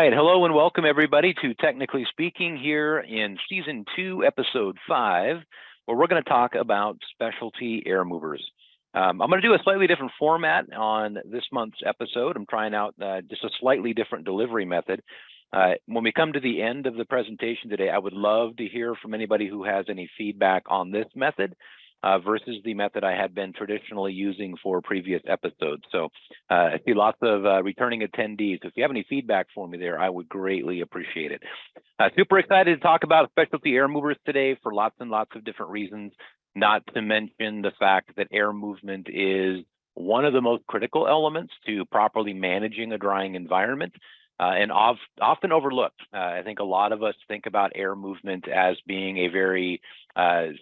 right. Hello and welcome everybody to Technically Speaking here in Season 2, Episode 5, where we're going to talk about specialty air movers. I'm going to do a slightly different format on this month's episode. I'm trying out just a slightly different delivery method. When we come to the end of the presentation today, I would love to hear from anybody who has any feedback on this method versus the method I had been traditionally using for previous episodes. So I see lots of returning attendees. If you have any feedback for me there, I would greatly appreciate it. Super excited to talk about specialty air movers today for lots and lots of different reasons, not to mention the fact that air movement is one of the most critical elements to properly managing a drying environment. And often overlooked. I think a lot of us think about air movement as being a very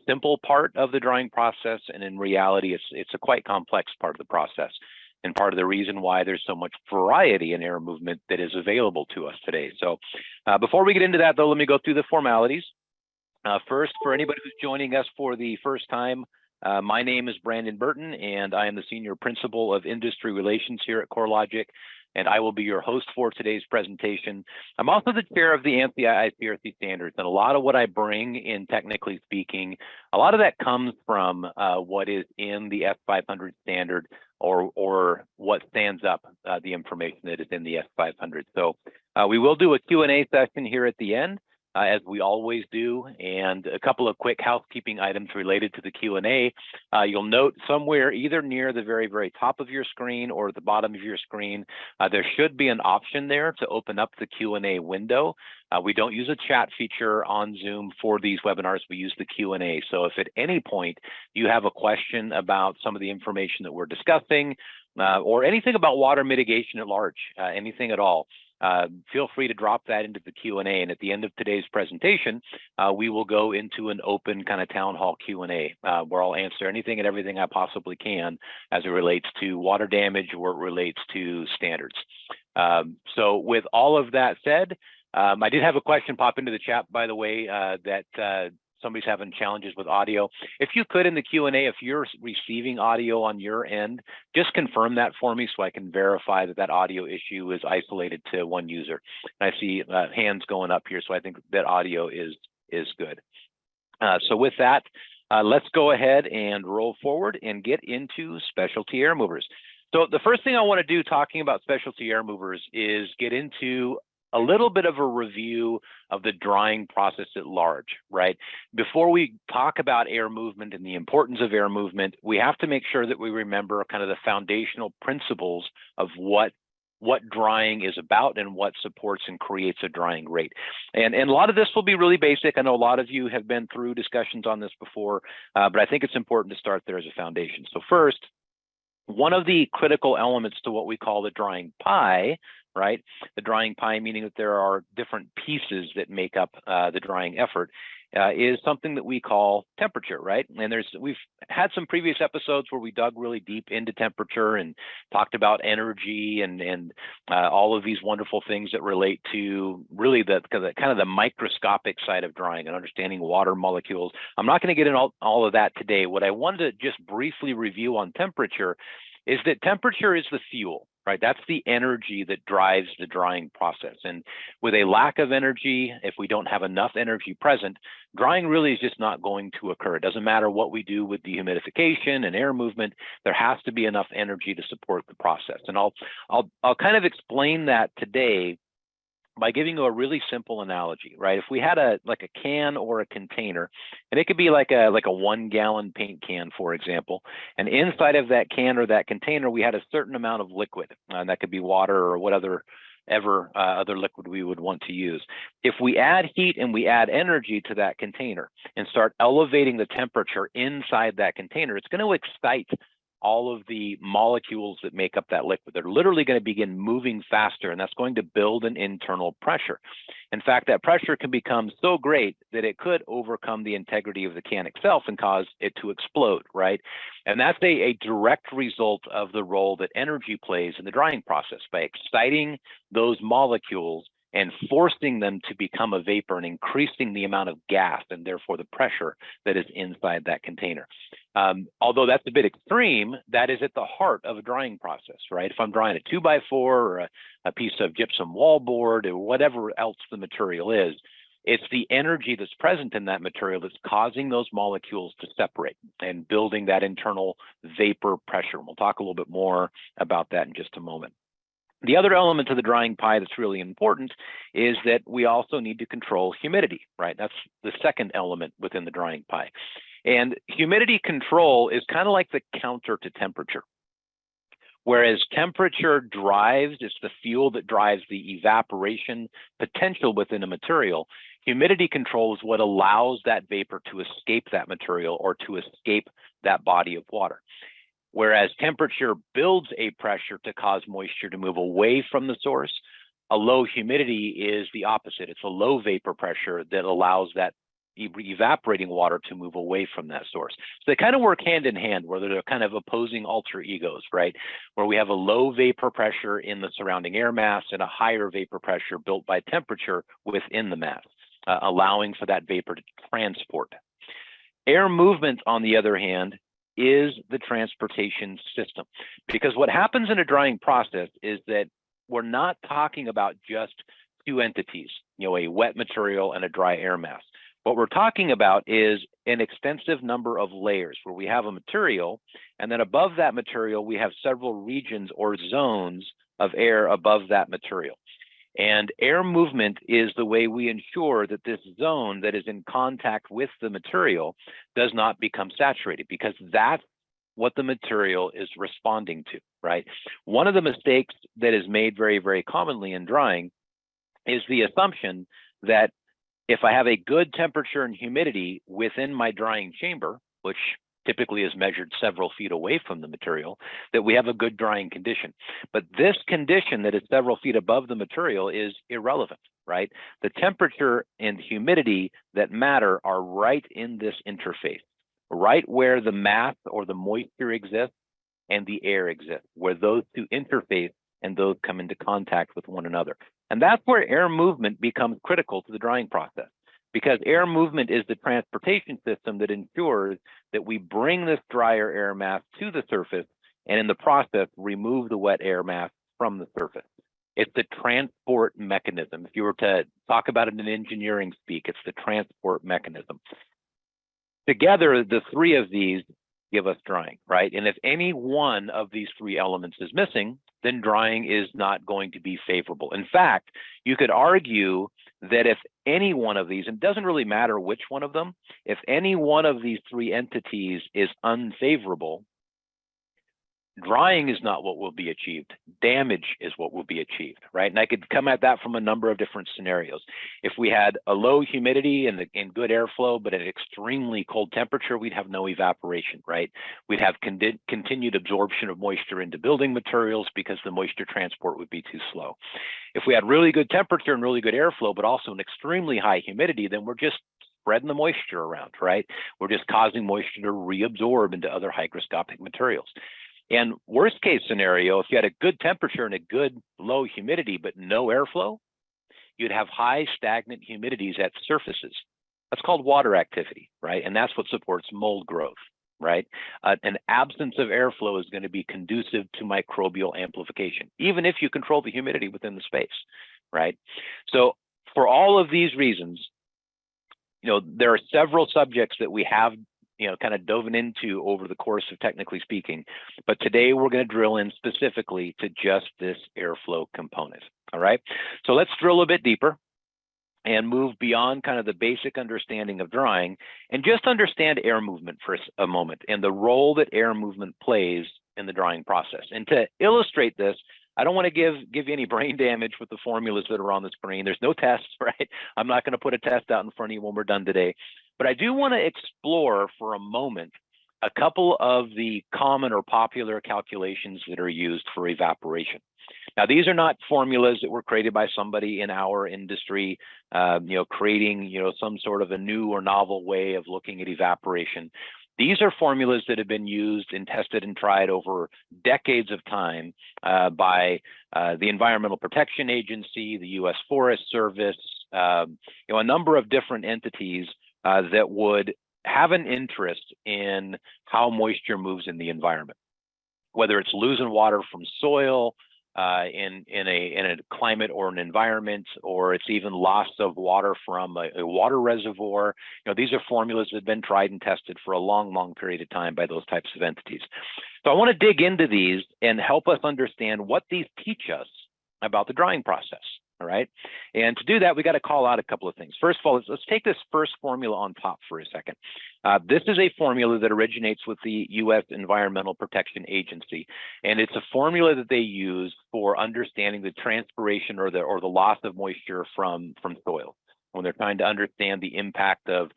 simple part of the drying process, and in reality, it's a quite complex part of the process, and part of the reason why there's so much variety in air movement that is available to us today. So before we get into that, though, let me go through the formalities. First, for anybody who's joining us for the first time, my name is Brandon Burton, and I am the Senior Principal of Industry Relations here at CoreLogic, and I will be your host for today's presentation. I'm also the chair of the ANSI ICRC standards, and a lot of what I bring in Technically Speaking, a lot of that comes from what is in the S500 standard or what stands up the information that is in the S500. So we will do a Q&A session here at the end, as we always do, and a couple of quick housekeeping items related to the Q&A. You'll note somewhere either near the very, very top of your screen or at the bottom of your screen, there should be an option there to open up the Q&A window. We don't use a chat feature on Zoom for these webinars. We use the Q&A. So if at any point you have a question about some of the information that we're discussing, or anything about water mitigation at large, anything at all, feel free to drop that into the Q&A, and at the end of today's presentation, we will go into an open kind of town hall Q&A where I'll answer anything and everything I possibly can as it relates to water damage or it relates to standards. So with all of that said, I did have a question pop into the chat, by the way, that somebody's having challenges with audio. If you could, in the Q&A, if you're receiving audio on your end, just confirm that for me so I can verify that that audio issue is isolated to one user. And I see hands going up here, so I think that audio is good. So with that, let's go ahead and roll forward and get into specialty air movers. So the first thing I want to do talking about specialty air movers is get into a little bit of a review of the drying process at large, right? Before we talk about air movement and the importance of air movement, we have to make sure that we remember kind of the foundational principles of what drying is about and what supports and creates a drying rate. And a lot of this will be really basic. I know a lot of you have been through discussions on this before, but I think it's important to start there as a foundation. So first, one of the critical elements to what we call the drying pie, right? The drying pie, meaning that there are different pieces that make up the drying effort, is something that we call temperature, right? And we've had some previous episodes where we dug really deep into temperature and talked about energy and all of these wonderful things that relate to really the kind of the microscopic side of drying and understanding water molecules. I'm not going to get into all of that today. What I wanted to just briefly review on temperature is that temperature is the fuel, right? That's the energy that drives the drying process. And with a lack of energy, if we don't have enough energy present, drying really is just not going to occur. It doesn't matter what we do with dehumidification and air movement, there has to be enough energy to support the process. And I'll kind of explain that today by giving you a really simple analogy, right? If we had like a can or a container, and it could be like a 1 gallon paint can, for example, and inside of that can or that container, we had a certain amount of liquid, and that could be water or whatever other liquid we would want to use. If we add heat and we add energy to that container and start elevating the temperature inside that container, it's going to excite all of the molecules that make up that liquid. They're literally going to begin moving faster, and that's going to build an internal pressure. In fact, that pressure can become so great that it could overcome the integrity of the can itself and cause it to explode, right? And that's a direct result of the role that energy plays in the drying process. By exciting those molecules, and forcing them to become a vapor and increasing the amount of gas and therefore the pressure that is inside that container. Although that's a bit extreme, that is at the heart of a drying process, right? If I'm drying a 2x4 or a piece of gypsum wallboard or whatever else the material is, it's the energy that's present in that material that's causing those molecules to separate and building that internal vapor pressure. We'll talk a little bit more about that in just a moment. The other element of the drying pie that's really important is that we also need to control humidity, right? That's the second element within the drying pie. And humidity control is kind of like the counter to temperature. Whereas temperature drives, it's the fuel that drives the evaporation potential within a material, humidity control is what allows that vapor to escape that material or to escape that body of water. Whereas temperature builds a pressure to cause moisture to move away from the source, a low humidity is the opposite. It's a low vapor pressure that allows that evaporating water to move away from that source. So they kind of work hand in hand, where they're kind of opposing alter egos, right? Where we have a low vapor pressure in the surrounding air mass and a higher vapor pressure built by temperature within the mass, allowing for that vapor to transport. Air movement, on the other hand, is the transportation system. Because what happens in a drying process is that we're not talking about just two entities, a wet material and a dry air mass. What we're talking about is an extensive number of layers where we have a material, and then above that material, we have several regions or zones of air above that material. And air movement is the way we ensure that this zone that is in contact with the material does not become saturated, because that's what the material is responding to, right? One of the mistakes that is made very, very commonly in drying is the assumption that if I have a good temperature and humidity within my drying chamber, which typically is measured several feet away from the material, that we have a good drying condition. But this condition that is several feet above the material is irrelevant, right? The temperature and humidity that matter are right in this interface, right where the mass or the moisture exists and the air exists, where those two interface and those come into contact with one another. And that's where air movement becomes critical to the drying process, because air movement is the transportation system that ensures that we bring this drier air mass to the surface and in the process remove the wet air mass from the surface. It's the transport mechanism. If you were to talk about it in engineering speak, it's the transport mechanism. Together, the three of these give us drying, right? And if any one of these three elements is missing, then drying is not going to be favorable. In fact, you could argue that if any one of these, and it doesn't really matter which one of them, if any one of these three entities is unfavorable, drying is not what will be achieved. Damage is what will be achieved, right? And I could come at that from a number of different scenarios. If we had a low humidity and good airflow, but at an extremely cold temperature, we'd have no evaporation, right? We'd have continued absorption of moisture into building materials because the moisture transport would be too slow. If we had really good temperature and really good airflow, but also an extremely high humidity, then we're just spreading the moisture around, right? We're just causing moisture to reabsorb into other hygroscopic materials. And worst case scenario, if you had a good temperature and a good low humidity, but no airflow, you'd have high stagnant humidities at surfaces. That's called water activity, right? And that's what supports mold growth, right? An absence of airflow is going to be conducive to microbial amplification, even if you control the humidity within the space, right? So for all of these reasons, there are several subjects that we have kind of dove into over the course of Technically Speaking. But today we're going to drill in specifically to just this airflow component. All right. So let's drill a bit deeper and move beyond kind of the basic understanding of drying and just understand air movement for a moment and the role that air movement plays in the drying process. And to illustrate this, I don't want to give you any brain damage with the formulas that are on the screen. There's no tests, right? I'm not going to put a test out in front of you when we're done today. But I do want to explore for a moment a couple of the common or popular calculations that are used for evaporation. Now, these are not formulas that were created by somebody in our industry, creating, some sort of a new or novel way of looking at evaporation. These are formulas that have been used and tested and tried over decades of time by the Environmental Protection Agency, the U.S. Forest Service, a number of different entities that would have an interest in how moisture moves in the environment, whether it's losing water from soil in a climate or an environment, or it's even loss of water from a water reservoir. These are formulas that have been tried and tested for a long, long period of time by those types of entities. So I want to dig into these and help us understand what these teach us about the drying process. All right. And to do that, we got to call out a couple of things. First of all, let's take this first formula on top for a second. This is a formula that originates with the U.S. Environmental Protection Agency, and it's a formula that they use for understanding the transpiration or the loss of moisture from soil when they're trying to understand the impact of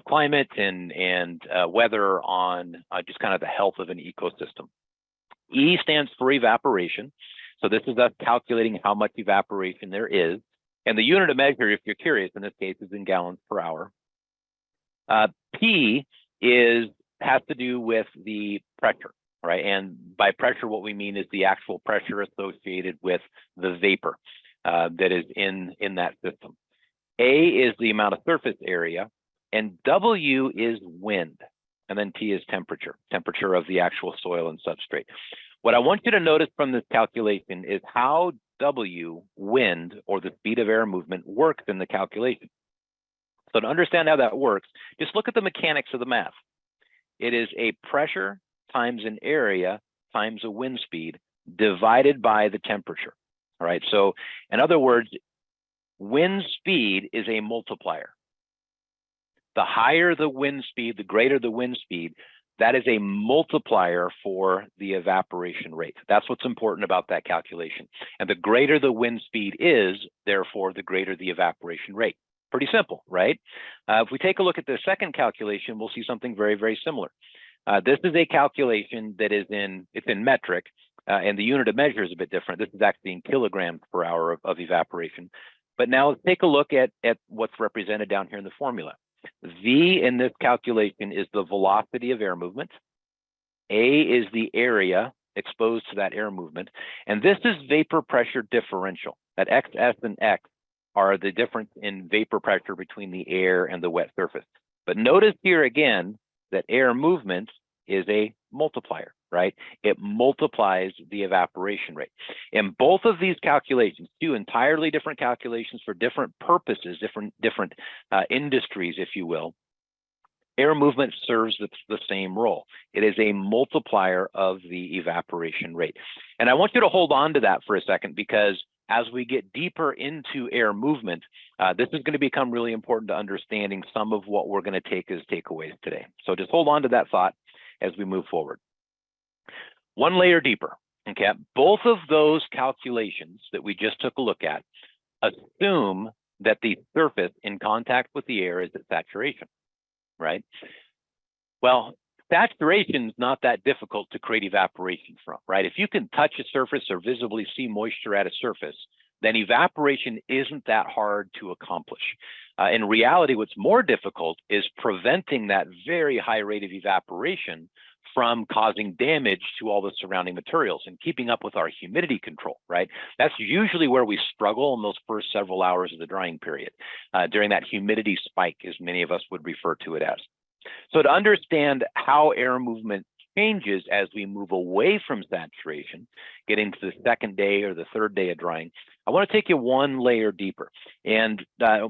climate and weather on just kind of the health of an ecosystem. E stands for evaporation. So this is us calculating how much evaporation there is. And the unit of measure, if you're curious, in this case is in gallons per hour. P has to do with the pressure, right? And by pressure, what we mean is the actual pressure associated with the vapor that is in that system. A is the amount of surface area, and W is wind. And then T is temperature of the actual soil and substrate. What I want you to notice from this calculation is how W, wind, or the speed of air movement, works in the calculation. So to understand how that works, just look at the mechanics of the math. It is a pressure times an area times a wind speed divided by the temperature. All right, so in other words, wind speed is a multiplier. The higher the wind speed, the greater the wind speed, that is a multiplier for the evaporation rate. That's what's important about that calculation. And the greater the wind speed is, therefore, the greater the evaporation rate. Pretty simple, right? If we take a look at the second calculation, we'll see something very, very similar. This is a calculation that is in metric, and the unit of measure is a bit different. This is actually in kilograms per hour of evaporation. But now let's take a look at what's represented down here in the formula. V in this calculation is the velocity of air movement. A is the area exposed to that air movement. And this is vapor pressure differential. That X, S, and X are the difference in vapor pressure between the air and the wet surface. But notice here again that air movement is a multiplier, right? It multiplies the evaporation rate. In both of these calculations, two entirely different calculations for different purposes, different industries, if you will, air movement serves the same role. It is a multiplier of the evaporation rate. And I want you to hold on to that for a second, because as we get deeper into air movement, this is going to become really important to understanding some of what we're going to take as takeaways today. So just hold on to that thought as we move forward. One layer deeper, okay? Both of those calculations that we just took a look at assume that the surface in contact with the air is at saturation, right? Well, saturation is not that difficult to create evaporation from, right? If you can touch a surface or visibly see moisture at a surface, then evaporation isn't that hard to accomplish. In reality, what's more difficult is preventing that very high rate of evaporation from causing damage to all the surrounding materials and keeping up with our humidity control, right? That's usually where we struggle in those first several hours of the drying period, during that humidity spike, as many of us would refer to it as. So to understand how air movement changes as we move away from saturation, getting to the second day or the third day of drying, I want to take you one layer deeper. And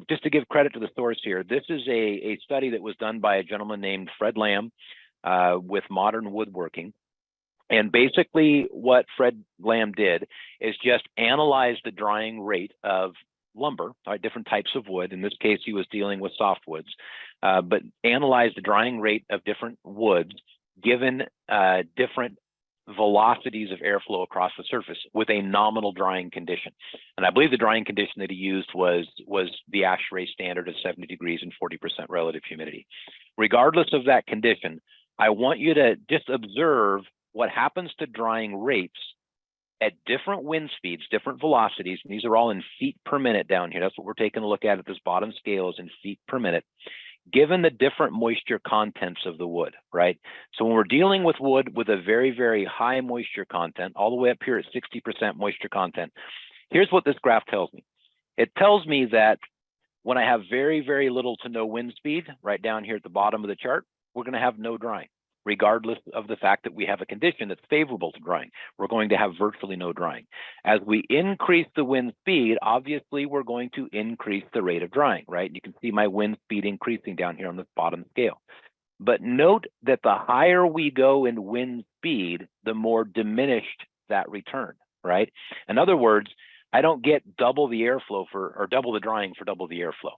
just to give credit to the source here, this is a study that was done by a gentleman named Fred Lamb with Modern Woodworking. And basically what Fred Lamb did is just analyze the drying rate of lumber, different types of wood. In this case, he was dealing with softwoods, but analyze the drying rate of different woods given different velocities of airflow across the surface with a nominal drying condition. And I believe the drying condition that he used was the ASHRAE standard of 70 degrees and 40% relative humidity. Regardless of that condition, I want you to just observe what happens to drying rates at different wind speeds, different velocities, and these are all in feet per minute down here. That's what we're taking a look at this bottom scale, is in feet per minute. given the different moisture contents of the wood, right? So when we're dealing with wood with a very, very high moisture content, all the way up here at 60% moisture content, here's what this graph tells me. It tells me that when I have very, very little to no wind speed, right down here at the bottom of the chart, we're going to have no drying, regardless of the fact that we have a condition that's favorable to drying. We're going to have virtually no drying. As we increase the wind speed, obviously we're going to increase the rate of drying, right? You can see my wind speed increasing down here on this bottom scale. But note that the higher we go in wind speed, the more diminished that return, right? In other words, I don't get double the airflow or double the drying for double the airflow,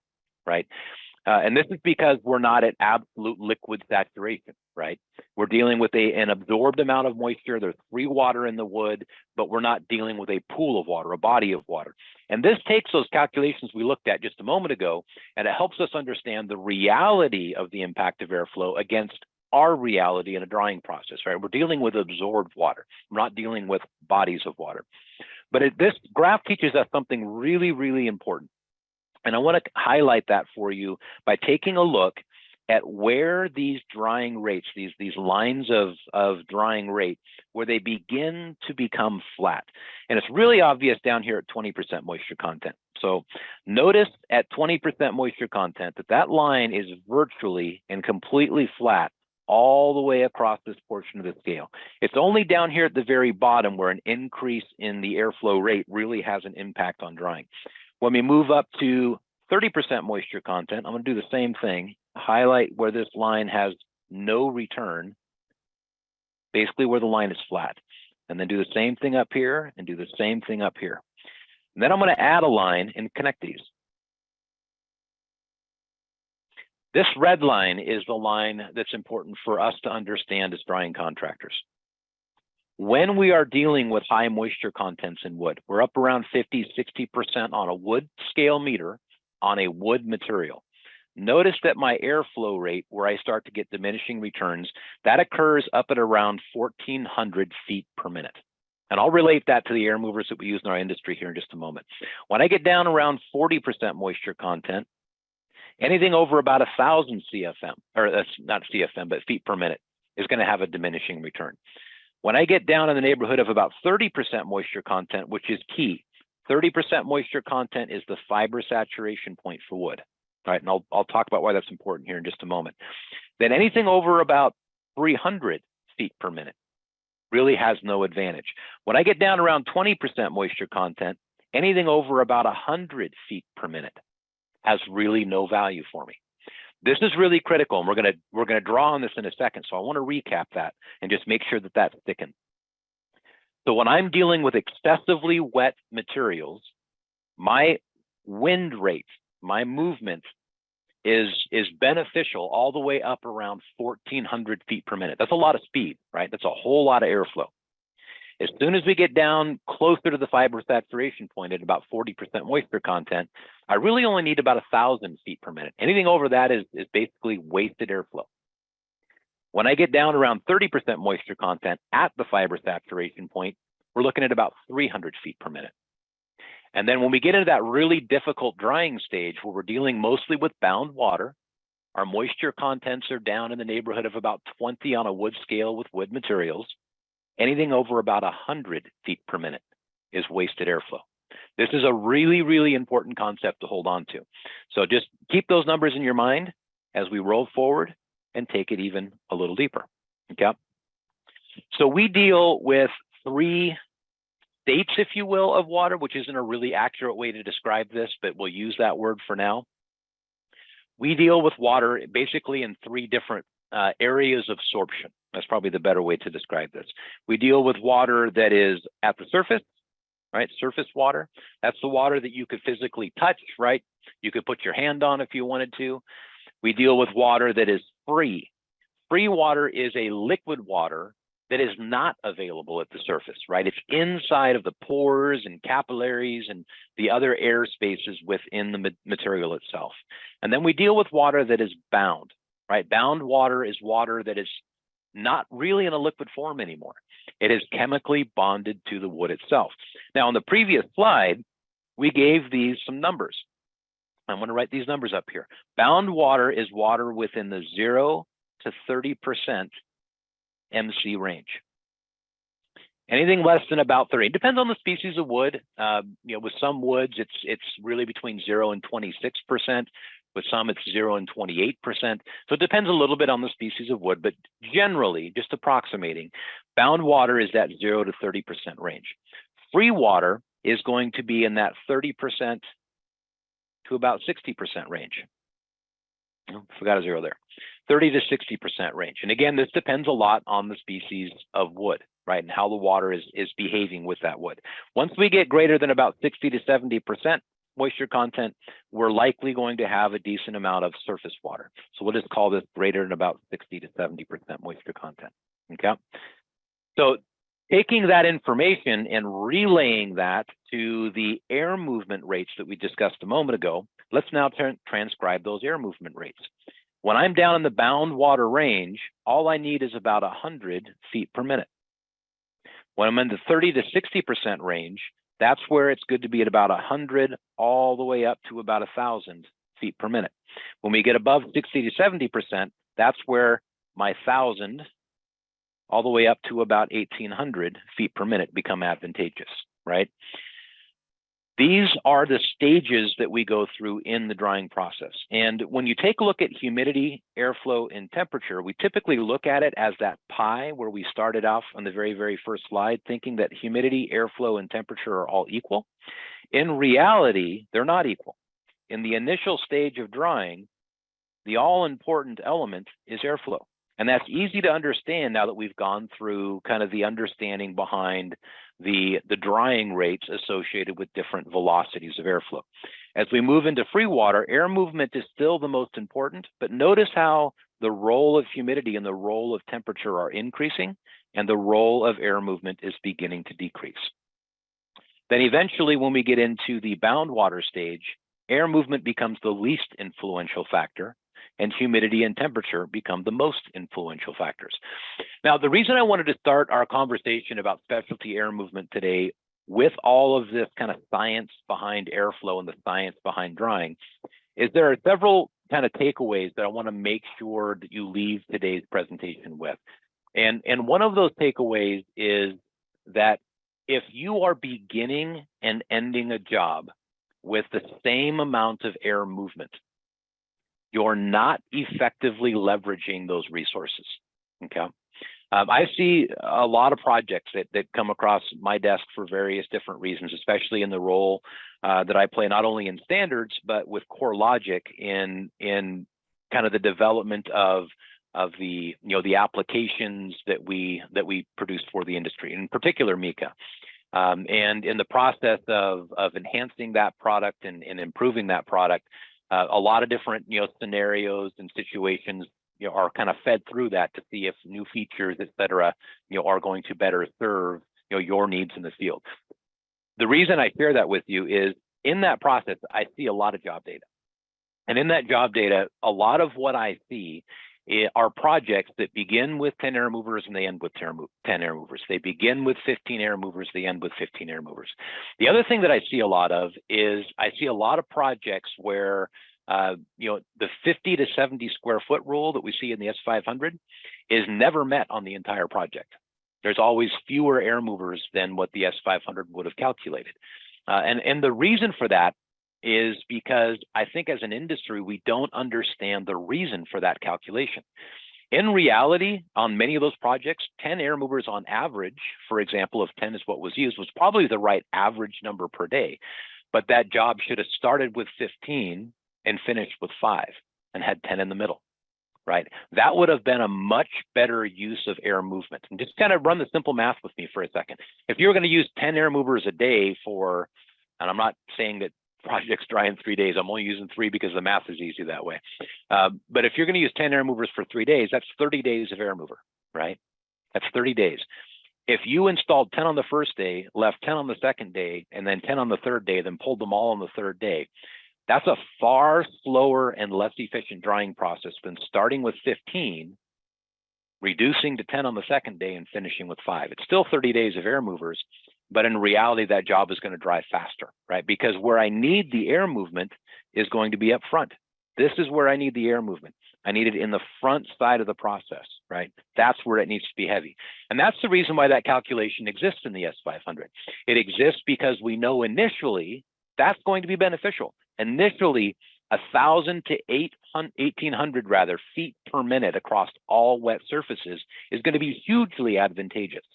right? And this is because we're not at absolute liquid saturation, right? We're dealing with an absorbed amount of moisture. There's free water in the wood, but we're not dealing with a pool of water, a body of water. And this takes those calculations we looked at just a moment ago, and it helps us understand the reality of the impact of airflow against our reality in a drying process, right? We're dealing with absorbed water. We're not dealing with bodies of water. But this graph teaches us something really, really important. And I want to highlight that for you by taking a look at where these drying rates, these lines of drying rate, where they begin to become flat. And it's really obvious down here at 20% moisture content. So notice at 20% moisture content that line is virtually and completely flat all the way across this portion of the scale. It's only down here at the very bottom where an increase in the airflow rate really has an impact on drying. When we move up to 30% moisture content, I'm going to do the same thing, highlight where this line has no return, basically where the line is flat, and then do the same thing up here and do the same thing up here. And then I'm going to add a line and connect these. This red line is the line that's important for us to understand as drying contractors. When we are dealing with high moisture contents in wood, we're up around 50, 60% on a wood scale meter on a wood material. Notice that my airflow rate, where I start to get diminishing returns, that occurs up at around 1,400 feet per minute. And I'll relate that to the air movers that we use in our industry here in just a moment. When I get down around 40% moisture content, anything over about 1,000 CFM, or that's not CFM, but feet per minute, is going to have a diminishing return. When I get down in the neighborhood of about 30% moisture content, which is key, 30% moisture content is the fiber saturation point for wood. All right, and I'll talk about why that's important here in just a moment. Then anything over about 300 feet per minute really has no advantage. When I get down around 20% moisture content, anything over about 100 feet per minute has really no value for me. This is really critical, and we're gonna draw on this in a second. So I want to recap that and just make sure that that's sticking. So when I'm dealing with excessively wet materials, my wind rate, my movement is beneficial all the way up around 1,400 feet per minute. That's a lot of speed, right? That's a whole lot of airflow. As soon as we get down closer to the fiber saturation point at about 40% moisture content, I really only need about 1,000 feet per minute. Anything over that is basically wasted airflow. When I get down around 30% moisture content at the fiber saturation point, we're looking at about 300 feet per minute. And then when we get into that really difficult drying stage where we're dealing mostly with bound water, our moisture contents are down in the neighborhood of about 20 on a wood scale with wood materials. Anything over about 100 feet per minute is wasted airflow. This is a really, really important concept to hold on to. So just keep those numbers in your mind as we roll forward and take it even a little deeper, okay? So we deal with 3 states, if you will, of water, which isn't a really accurate way to describe this, but we'll use that word for now. We deal with water basically in 3 different areas of sorption. That's probably the better way to describe this. We deal with water that is at the surface, right? Surface water. That's the water that you could physically touch, right? You could put your hand on if you wanted to. We deal with water that is free. Free water is a liquid water that is not available at the surface, right? It's inside of the pores and capillaries and the other air spaces within the material itself. And then we deal with water that is bound, right? Bound water is water that is not really in a liquid form anymore. It is chemically bonded to the wood itself. Now, on the previous slide, we gave these some numbers. I'm going to write these numbers up here. Bound water is water within the 0 to 30% MC range. Anything less than about 30. It depends on the species of wood. With some woods, it's really between 0 and 26%. With some, it's 0 and 28%. So it depends a little bit on the species of wood, but generally, just approximating, bound water is that 0 to 30% range. Free water is going to be in that 30% to about 60% range. Oh, forgot a 0 there. 30 to 60% range. And again, this depends a lot on the species of wood, right? And how the water is behaving with that wood. Once we get greater than about 60 to 70% moisture content, we're likely going to have a decent amount of surface water. So we'll just call this greater than about 60 to 70% moisture content, okay? So taking that information and relaying that to the air movement rates that we discussed a moment ago, let's now transcribe those air movement rates. When I'm down in the bound water range, all I need is about 100 feet per minute. When I'm in the 30 to 60% range, that's where it's good to be at about 100 all the way up to about 1,000 feet per minute. When we get above 60 to 70%, that's where my 1,000 all the way up to about 1,800 feet per minute become advantageous, right? These are the stages that we go through in the drying process. And when you take a look at humidity, airflow, and temperature, we typically look at it as that pie where we started off on the very, very first slide, thinking that humidity, airflow, and temperature are all equal. In reality, they're not equal. In the initial stage of drying, the all-important element is airflow. And that's easy to understand now that we've gone through kind of the understanding behind the drying rates associated with different velocities of airflow. As we move into free water, air movement is still the most important, but notice how the role of humidity and the role of temperature are increasing, and the role of air movement is beginning to decrease. Then eventually, when we get into the bound water stage, air movement becomes the least influential factor, and humidity and temperature become the most influential factors. Now, the reason I wanted to start our conversation about specialty air movement today with all of this kind of science behind airflow and the science behind drying is there are several kind of takeaways that I want to make sure that you leave today's presentation with. And one of those takeaways is that if you are beginning and ending a job with the same amount of air movement, you're not effectively leveraging those resources, okay? I see a lot of projects that come across my desk for various different reasons, especially in the role that I play not only in standards, but with core logic in kind of the development of the, the applications that we produce for the industry, in particular MICA. And in the process of enhancing that product and improving that product, a lot of different scenarios and situations are kind of fed through that to see if new features, et cetera, are going to better serve your needs in the field. The reason I share that with you is in that process, I see a lot of job data. And in that job data, a lot of what I see are projects that begin with 10 air movers and they end with 10 air movers. They begin with 15 air movers, they end with 15 air movers. The other thing that I see a lot of is I see a lot of projects where the 50 to 70 square foot rule that we see in the S500 is never met on the entire project. There's always fewer air movers than what the S500 would have calculated. And the reason for that is because I think as an industry, we don't understand the reason for that calculation. In reality, on many of those projects, 10 air movers on average, for example, if 10 is what was used, was probably the right average number per day. But that job should have started with 15 and finished with 5 and had 10 in the middle, right? That would have been a much better use of air movement. And just kind of run the simple math with me for a second. If you're going to use 10 air movers a day for, and I'm not saying that projects dry in 3 days, I'm only using 3 because the math is easy that way. But if you're going to use 10 air movers for 3 days, that's 30 days of air mover, right? That's 30 days. If you installed 10 on the first day, left 10 on the second day, and then 10 on the third day, then pulled them all on the third day, that's a far slower and less efficient drying process than starting with 15, reducing to 10 on the second day, and finishing with 5. It's still 30 days of air movers, but in reality, that job is going to dry faster, right? Because where I need the air movement is going to be up front. This is where I need the air movement. I need it in the front side of the process, right? That's where it needs to be heavy. And that's the reason why that calculation exists in the S500. It exists because we know initially that's going to be beneficial. Initially, 1,000 to 1,800 rather feet per minute across all wet surfaces is going to be hugely advantageous.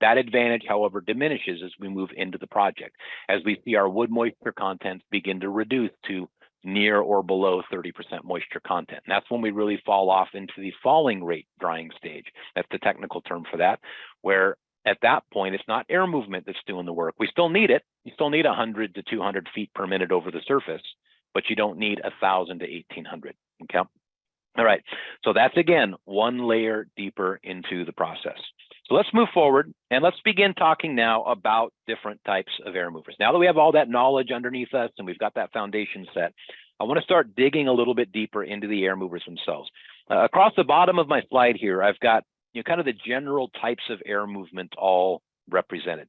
That advantage, however, diminishes as we move into the project, as we see our wood moisture content begin to reduce to near or below 30% moisture content. And that's when we really fall off into the falling rate drying stage. That's the technical term for that, where at that point, it's not air movement that's doing the work. We still need it. You still need 100 to 200 feet per minute over the surface, but you don't need 1,000 to 1,800, okay? All right, so that's again, one layer deeper into the process. So let's move forward and let's begin talking now about different types of air movers. Now that we have all that knowledge underneath us and we've got that foundation set, I want to start digging a little bit deeper into the air movers themselves. Across the bottom of my slide here, I've got kind of the general types of air movement all represented.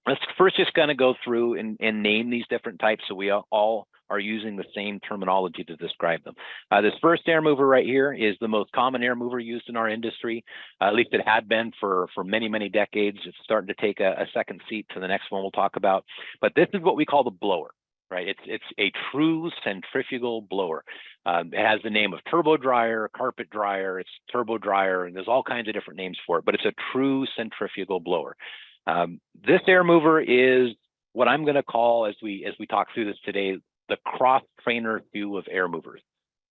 Let's first just kind of go through and name these different types so we all are using the same terminology to describe them. This first air mover right here is the most common air mover used in our industry. At least it had been for many, many decades. It's starting to take a second seat to the next one we'll talk about. But this is what we call the blower, right? It's a true centrifugal blower. It has the name of turbo dryer, carpet dryer, it's turbo dryer, and there's all kinds of different names for it, but it's a true centrifugal blower. This air mover is what I'm going to call, as we talk through this today, the cross trainer view of air movers,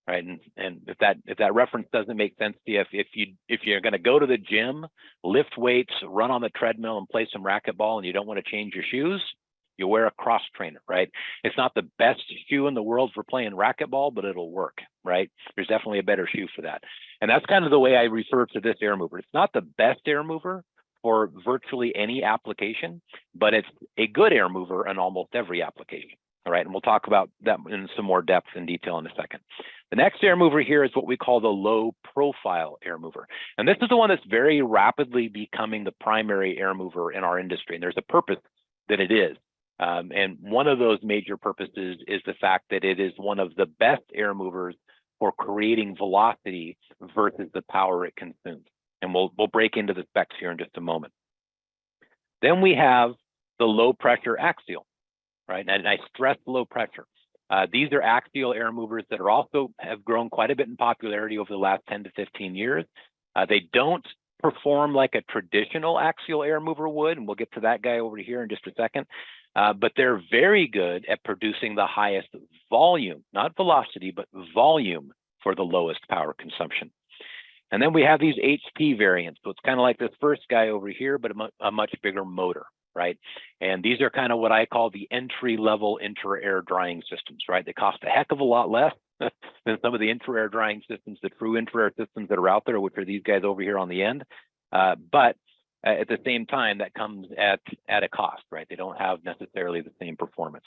right? And if that reference doesn't make sense to you, if you're going to go to the gym, lift weights, run on the treadmill, and play some racquetball, and you don't want to change your shoes, you wear a cross trainer, right? It's not the best shoe in the world for playing racquetball, but it'll work, right? There's definitely a better shoe for that. And that's kind of the way I refer to this air mover. It's not the best air mover for virtually any application, but it's a good air mover in almost every application. All right, and we'll talk about that in some more depth and detail in a second. The next air mover here is what we call the low profile air mover. And this is the one that's very rapidly becoming the primary air mover in our industry. And there's a purpose that it is. And one of those major purposes is the fact that it is one of the best air movers for creating velocity versus the power it consumes. And we'll break into the specs here in just a moment. Then we have the low pressure axial, right? And I stress low pressure. These are axial air movers that are also have grown quite a bit in popularity over the last 10 to 15 years. They don't perform like a traditional axial air mover would, and we'll get to that guy over here in just a second. But they're very good at producing the highest volume, not velocity, but volume for the lowest power consumption. And then we have these HP variants. So it's kind of like this first guy over here, but a much bigger motor, right? And these are kind of what I call the entry-level intra-air drying systems, right? They cost a heck of a lot less than some of the intra-air drying systems, the true intra-air systems that are out there, which are these guys over here on the end. But at the same time, that comes at a cost, right? They don't have necessarily the same performance.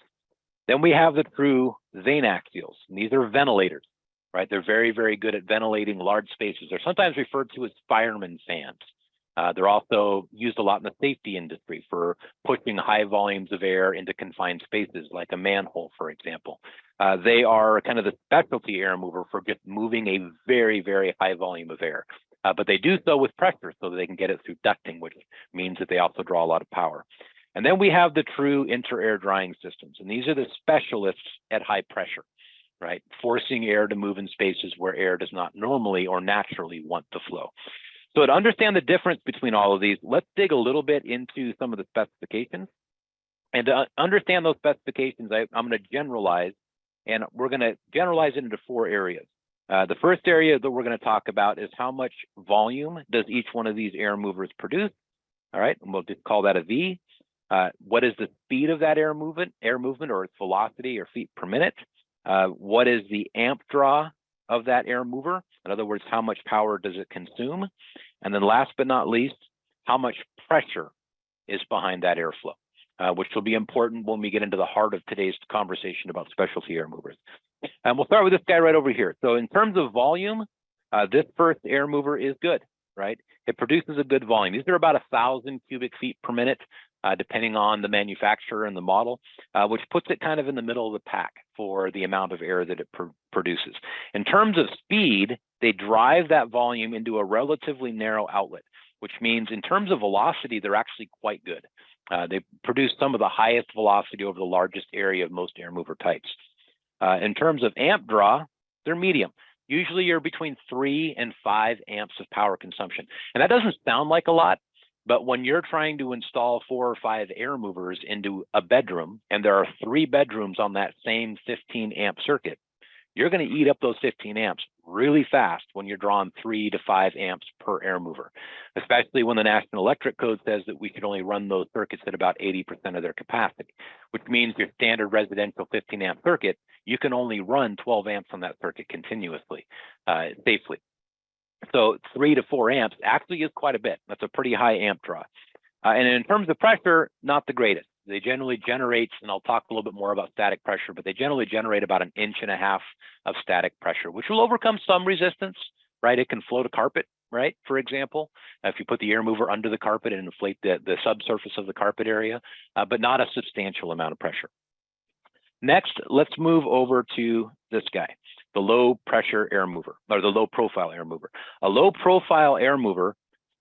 Then we have the true vane axials, and these are ventilators, right? They're very, very good at ventilating large spaces. They're sometimes referred to as fireman fans. They're also used a lot in the safety industry for pushing high volumes of air into confined spaces, like a manhole, for example. They are kind of the specialty air mover for just moving a very, very high volume of air. But they do so with pressure so that they can get it through ducting, which means that they also draw a lot of power. And then we have the true inter-air drying systems. And these are the specialists at high pressure, right? Forcing air to move in spaces where air does not normally or naturally want to flow. So to understand the difference between all of these, let's dig a little bit into some of the specifications. And to understand those specifications, I'm going to generalize, and we're going to generalize it into 4 areas. The first area that we're going to talk about is how much volume does each one of these air movers produce. All right, and we'll just call that a V. What is the speed of that air movement or its velocity or feet per minute? What is the amp draw of that air mover? In other words, how much power does it consume? And then last but not least, how much pressure is behind that airflow, which will be important when we get into the heart of today's conversation about specialty air movers. And we'll start with this guy right over here. So in terms of volume, this first air mover is good, right? It produces a good volume. These are about 1,000 cubic feet per minute, depending on the manufacturer and the model, which puts it kind of in the middle of the pack for the amount of air that it produces. In terms of speed, they drive that volume into a relatively narrow outlet, which means in terms of velocity, they're actually quite good. They produce some of the highest velocity over the largest area of most air mover types. In terms of amp draw, they're medium. Usually you're between 3 and 5 amps of power consumption. And that doesn't sound like a lot, but when you're trying to install 4 or 5 air movers into a bedroom, and there are 3 bedrooms on that same 15 amp circuit, you're going to eat up those 15 amps really fast when you're drawing 3 to 5 amps per air mover, especially when the National Electric Code says that we can only run those circuits at about 80% of their capacity, which means your standard residential 15 amp circuit, you can only run 12 amps on that circuit continuously, safely. So 3 to 4 amps actually is quite a bit. That's a pretty high amp draw. And in terms of pressure, not the greatest. They generally generate, and I'll talk a little bit more about static pressure, but they generally generate about 1.5 inches of static pressure, which will overcome some resistance, right? It can float a carpet, right? For example, if you put the air mover under the carpet and inflate the subsurface of the carpet area, but not a substantial amount of pressure. Next, let's move over to this guy, the low pressure air mover, or the low profile air mover. A low profile air mover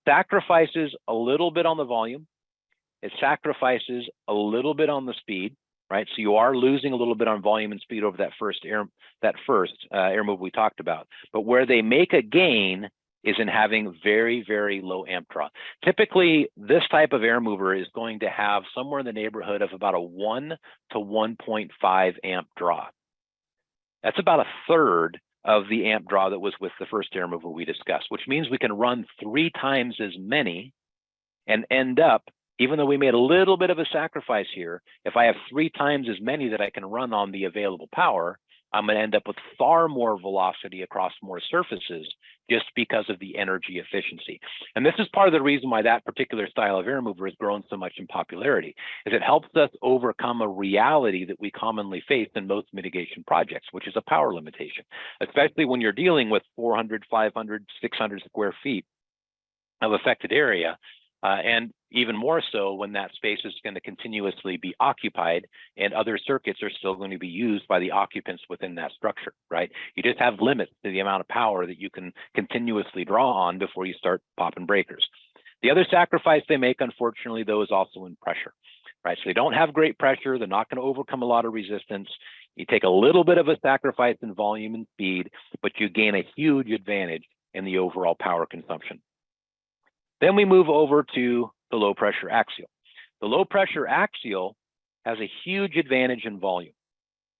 sacrifices a little bit on the volume. It sacrifices a little bit on the speed, right? So you are losing a little bit on volume and speed over that first air move we talked about. But where they make a gain is in having very, very low amp draw. Typically, this type of air mover is going to have somewhere in the neighborhood of about a 1 to 1.5 amp draw. That's about 1/3 of the amp draw that was with the first air mover we discussed, which means we can run 3 times as many and end up, even though we made a little bit of a sacrifice here, if I have 3 times as many that I can run on the available power, I'm going to end up with far more velocity across more surfaces just because of the energy efficiency. And this is part of the reason why that particular style of air mover has grown so much in popularity, is it helps us overcome a reality that we commonly face in most mitigation projects, which is a power limitation, especially when you're dealing with 400, 500, 600 square feet of affected area. And even more so when that space is going to continuously be occupied and other circuits are still going to be used by the occupants within that structure, right? You just have limits to the amount of power that you can continuously draw on before you start popping breakers. The other sacrifice they make, unfortunately, though, is also in pressure, right? So they don't have great pressure. They're not going to overcome a lot of resistance. You take a little bit of a sacrifice in volume and speed, but you gain a huge advantage in the overall power consumption. Then we move over to the low pressure axial. The low pressure axial has a huge advantage in volume,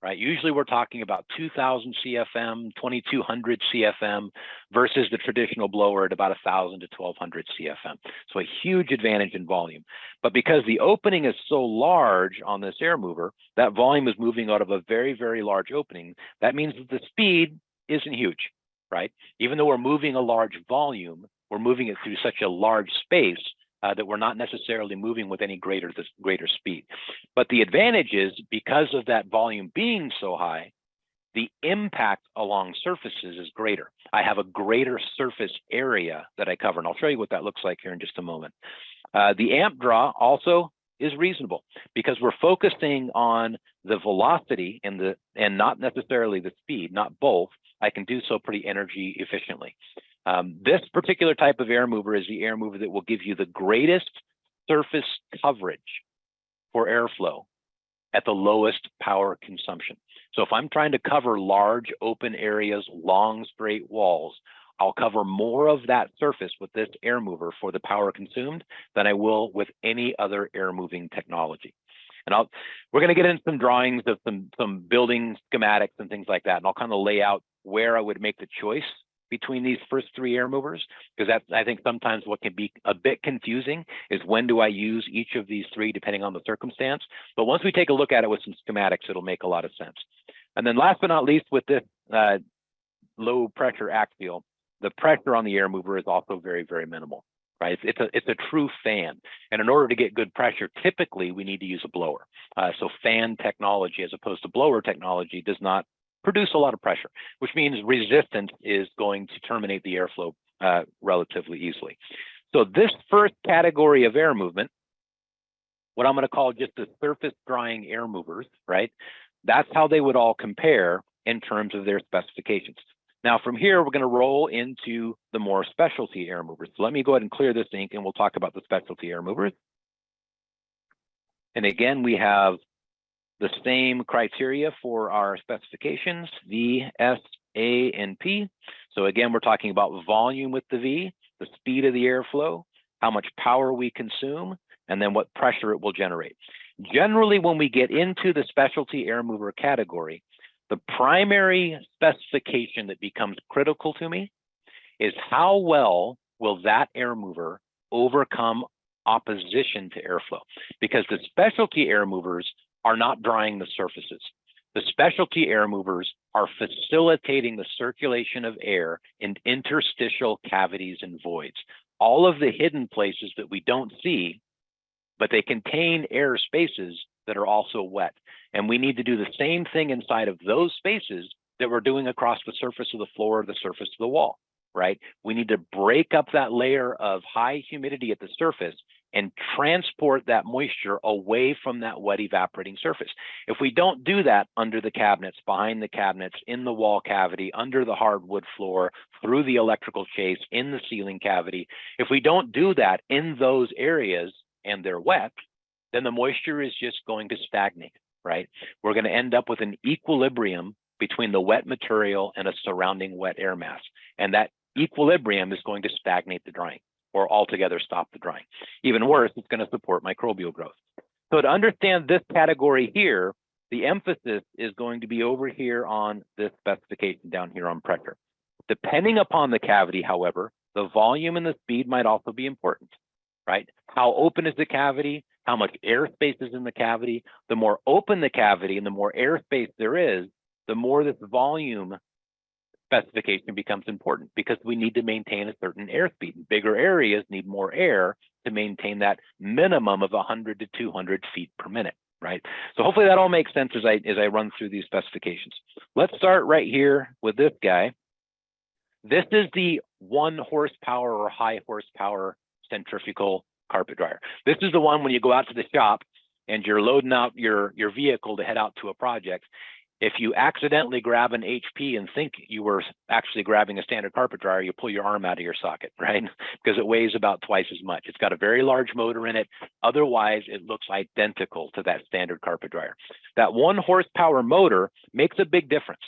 right? Usually we're talking about 2,000 CFM, 2,200 CFM versus the traditional blower at about 1,000 to 1,200 CFM. So a huge advantage in volume. But because the opening is so large on this air mover, that volume is moving out of a very, very large opening. That means that the speed isn't huge, right? Even though we're moving a large volume, we're moving it through such a large space that we're not necessarily moving with any greater speed. But the advantage is, because of that volume being so high, the impact along surfaces is greater. I have a greater surface area that I cover, and I'll show you what that looks like here in just a moment. The amp draw also is reasonable because we're focusing on the velocity and not necessarily the speed, not both. I can do so pretty energy efficiently. This particular type of air mover is the air mover that will give you the greatest surface coverage for airflow at the lowest power consumption. So if I'm trying to cover large open areas, long straight walls, I'll cover more of that surface with this air mover for the power consumed than I will with any other air moving technology. And we're going to get into some drawings of some building schematics and things like that, and I'll kind of lay out where I would make the choice between these first 3 air movers, because that's, I think, sometimes what can be a bit confusing is when do I use each of these 3 depending on the circumstance. But once we take a look at it with some schematics, it'll make a lot of sense. And then last but not least, with this low pressure axial, the pressure on the air mover is also very, very minimal, right? It's a true fan. And in order to get good pressure, typically we need to use a blower. So fan technology as opposed to blower technology does not produce a lot of pressure, which means resistance is going to terminate the airflow relatively easily. So this first category of air movement, what I'm going to call just the surface drying air movers, right? That's how they would all compare in terms of their specifications. Now, from here, we're going to roll into the more specialty air movers. So let me go ahead and clear this ink, and we'll talk about the specialty air movers. And again, we have the same criteria for our specifications, V, S, A, and P. So again, we're talking about volume with the V, the speed of the airflow, how much power we consume, and then what pressure it will generate. Generally, when we get into the specialty air mover category, the primary specification that becomes critical to me is how well will that air mover overcome opposition to airflow, because the specialty air movers are not drying the surfaces. The specialty air movers are facilitating the circulation of air in interstitial cavities and voids, all of the hidden places that we don't see, but they contain air spaces that are also wet. And we need to do the same thing inside of those spaces that we're doing across the surface of the floor or the surface of the wall, right? We need to break up that layer of high humidity at the surface and transport that moisture away from that wet evaporating surface. If we don't do that under the cabinets, behind the cabinets, in the wall cavity, under the hardwood floor, through the electrical chase, in the ceiling cavity, if we don't do that in those areas and they're wet, then the moisture is just going to stagnate, right? We're going to end up with an equilibrium between the wet material and a surrounding wet air mass. And that equilibrium is going to stagnate the drying or altogether stop the drying. Even worse, it's going to support microbial growth. So to understand this category here, the emphasis is going to be over here on this specification down here on pressure. Depending upon the cavity, however, the volume and the speed might also be important, right? How open is the cavity? How much airspace is in the cavity? The more open the cavity and the more airspace there is, the more this volume specification becomes important, because we need to maintain a certain airspeed. Bigger areas need more air to maintain that minimum of 100 to 200 feet per minute, right? So hopefully that all makes sense as I run through these specifications. Let's start right here with this guy. This is the 1 horsepower or high horsepower centrifugal carpet dryer. This is the one when you go out to the shop and you're loading out your vehicle to head out to a project. If you accidentally grab an HP and think you were actually grabbing a standard carpet dryer, you pull your arm out of your socket, right? Because it weighs about twice as much. It's got a very large motor in it. Otherwise, it looks identical to that standard carpet dryer. That 1 horsepower motor makes a big difference.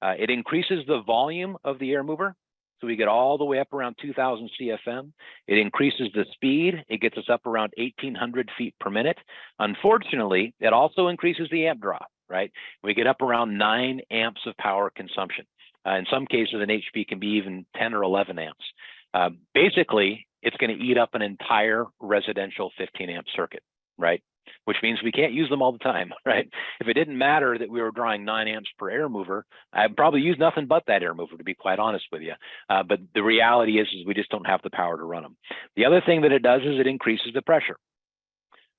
It increases the volume of the air mover. So we get all the way up around 2000 CFM. It increases the speed. It gets us up around 1800 feet per minute. Unfortunately, it also increases the amp draw, right? We get up around 9 amps of power consumption. In some cases, an HP can be even 10 or 11 amps. Basically, it's going to eat up an entire residential 15 amp circuit, right? Which means we can't use them all the time, right? If it didn't matter that we were drawing 9 amps per air mover, I'd probably use nothing but that air mover, to be quite honest with you. But the reality is we just don't have the power to run them. The other thing that it does is it increases the pressure.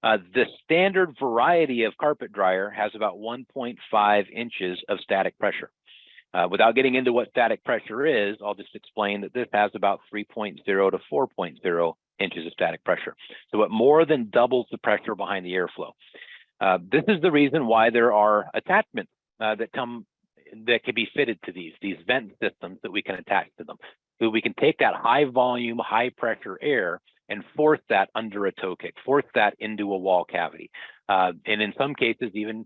The standard variety of carpet dryer has about 1.5 inches of static pressure. Without getting into what static pressure is, I'll just explain that this has about 3.0 to 4.0 inches of static pressure. So it more than doubles the pressure behind the airflow. This is the reason why there are attachments that can be fitted to these vent systems that we can attach to them. So we can take that high volume, high pressure air and force that under a toe kick, force that into a wall cavity. And in some cases, even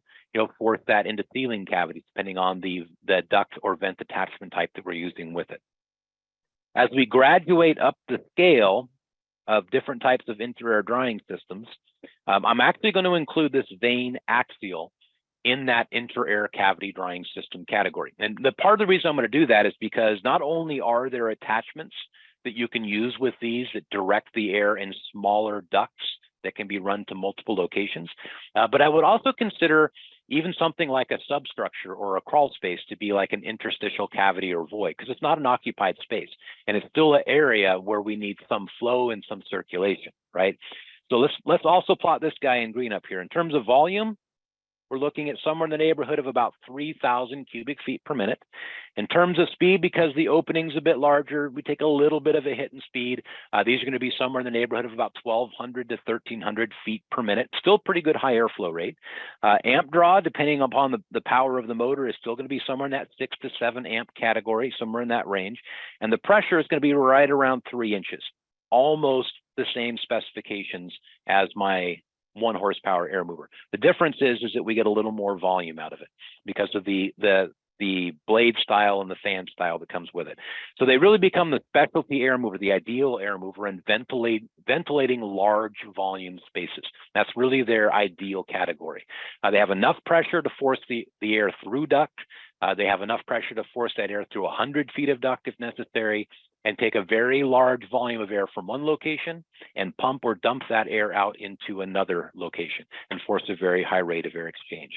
force that into ceiling cavities, depending on the duct or vent attachment type that we're using with it. As we graduate up the scale of different types of inter-air drying systems, I'm actually going to include this vane axial in that inter-air cavity drying system category. And the part of the reason I'm going to do that is because not only are there attachments that you can use with these that direct the air in smaller ducts that can be run to multiple locations, but I would also consider even something like a substructure or a crawl space to be like an interstitial cavity or void, because it's not an occupied space and it's still an area where we need some flow and some circulation, right? So let's also plot this guy in green up here. In terms of volume, we're looking at somewhere in the neighborhood of about 3,000 cubic feet per minute. In terms of speed, because the opening's a bit larger, we take a little bit of a hit in speed. These are going to be somewhere in the neighborhood of about 1,200 to 1,300 feet per minute. Still pretty good high airflow rate. Amp draw, depending upon the power of the motor, is still going to be somewhere in that 6 to 7 amp category, somewhere in that range. And the pressure is going to be right around 3 inches, almost the same specifications as my 1 horsepower air mover. The difference is that we get a little more volume out of it because of the blade style and the fan style that comes with it. So they really become the specialty air mover, the ideal air mover in ventilating large volume spaces. That's really their ideal category. They have enough pressure to force the air through duct. They have enough pressure to force that air through 100 feet of duct if necessary, and take a very large volume of air from one location and pump or dump that air out into another location and force a very high rate of air exchange.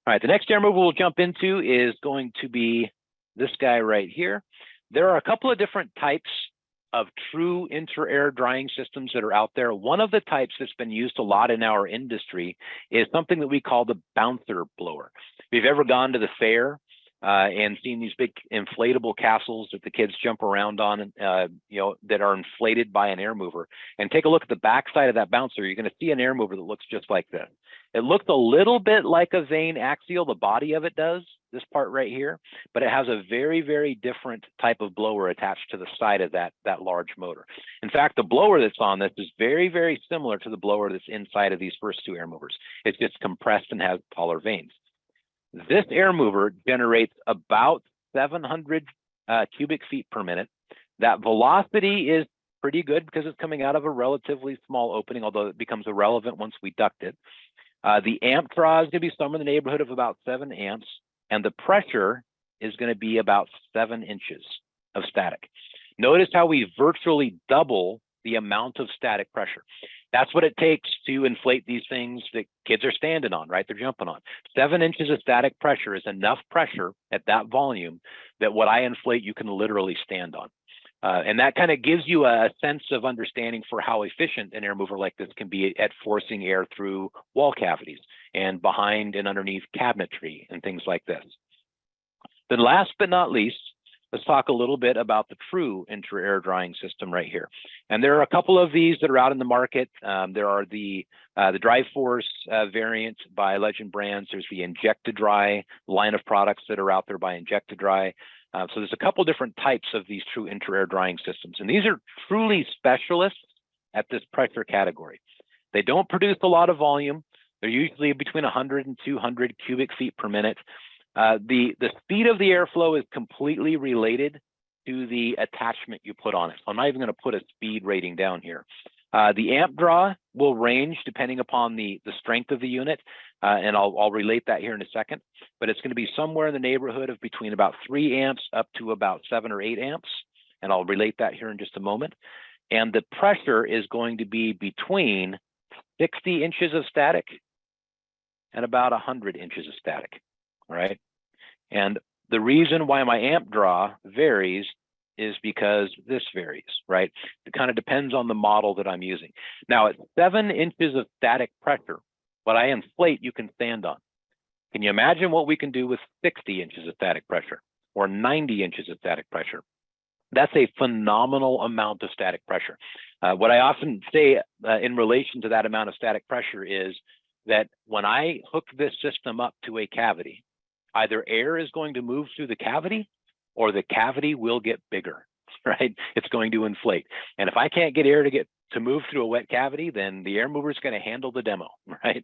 All right, the next air mover we'll jump into is going to be this guy right here. There are a couple of different types of true inter-air drying systems that are out there. One of the types that's been used a lot in our industry is something that we call the bouncer blower. If you've ever gone to the fair and seen these big inflatable castles that the kids jump around on, that are inflated by an air mover, and take a look at the backside of that bouncer, you're going to see an air mover that looks just like this. It looks a little bit like a vane axial, the body of it does, this part right here, but it has a very, very different type of blower attached to the side of that large motor. In fact, the blower that's on this is very, very similar to the blower that's inside of these first 2 air movers. It's just compressed and has taller vanes. This air mover generates about 700 cubic feet per minute. That velocity is pretty good because it's coming out of a relatively small opening, although it becomes irrelevant once we duct it. The amp draw is going to be somewhere in the neighborhood of about 7 amps, and the pressure is going to be about 7 inches of static. Notice how we virtually double the amount of static pressure. That's what it takes to inflate these things that kids are standing on, right? They're jumping on. 7 inches of static pressure is enough pressure at that volume that what I inflate, you can literally stand on. And that kind of gives you a sense of understanding for how efficient an air mover like this can be at forcing air through wall cavities and behind and underneath cabinetry and things like this. Then last but not least, let's talk a little bit about the true inter-air drying system right here. And there are a couple of these that are out in the market. There are the Dry Force variant by Legend Brands. There's the Inject-to-Dry line of products that are out there by Inject-to-Dry. So there's a couple different types of these true inter-air drying systems. And these are truly specialists at this pressure category. They don't produce a lot of volume. They're usually between 100 and 200 cubic feet per minute. The speed of the airflow is completely related to the attachment you put on it. So I'm not even going to put a speed rating down here. The amp draw will range depending upon the strength of the unit, and I'll relate that here in a second, but it's going to be somewhere in the neighborhood of between about 3 amps up to about 7 or 8 amps, and I'll relate that here in just a moment. And the pressure is going to be between 60 inches of static and about 100 inches of static, all right? And the reason why my amp draw varies is because this varies, right? It kind of depends on the model that I'm using. Now, at 7 inches of static pressure, what I inflate, you can stand on. Can you imagine what we can do with 60 inches of static pressure or 90 inches of static pressure? That's a phenomenal amount of static pressure. What I often say in relation to that amount of static pressure is that when I hook this system up to a cavity, either air is going to move through the cavity or the cavity will get bigger, right? It's going to inflate. And if I can't get air to move through a wet cavity, then the air mover is going to handle the demo, right?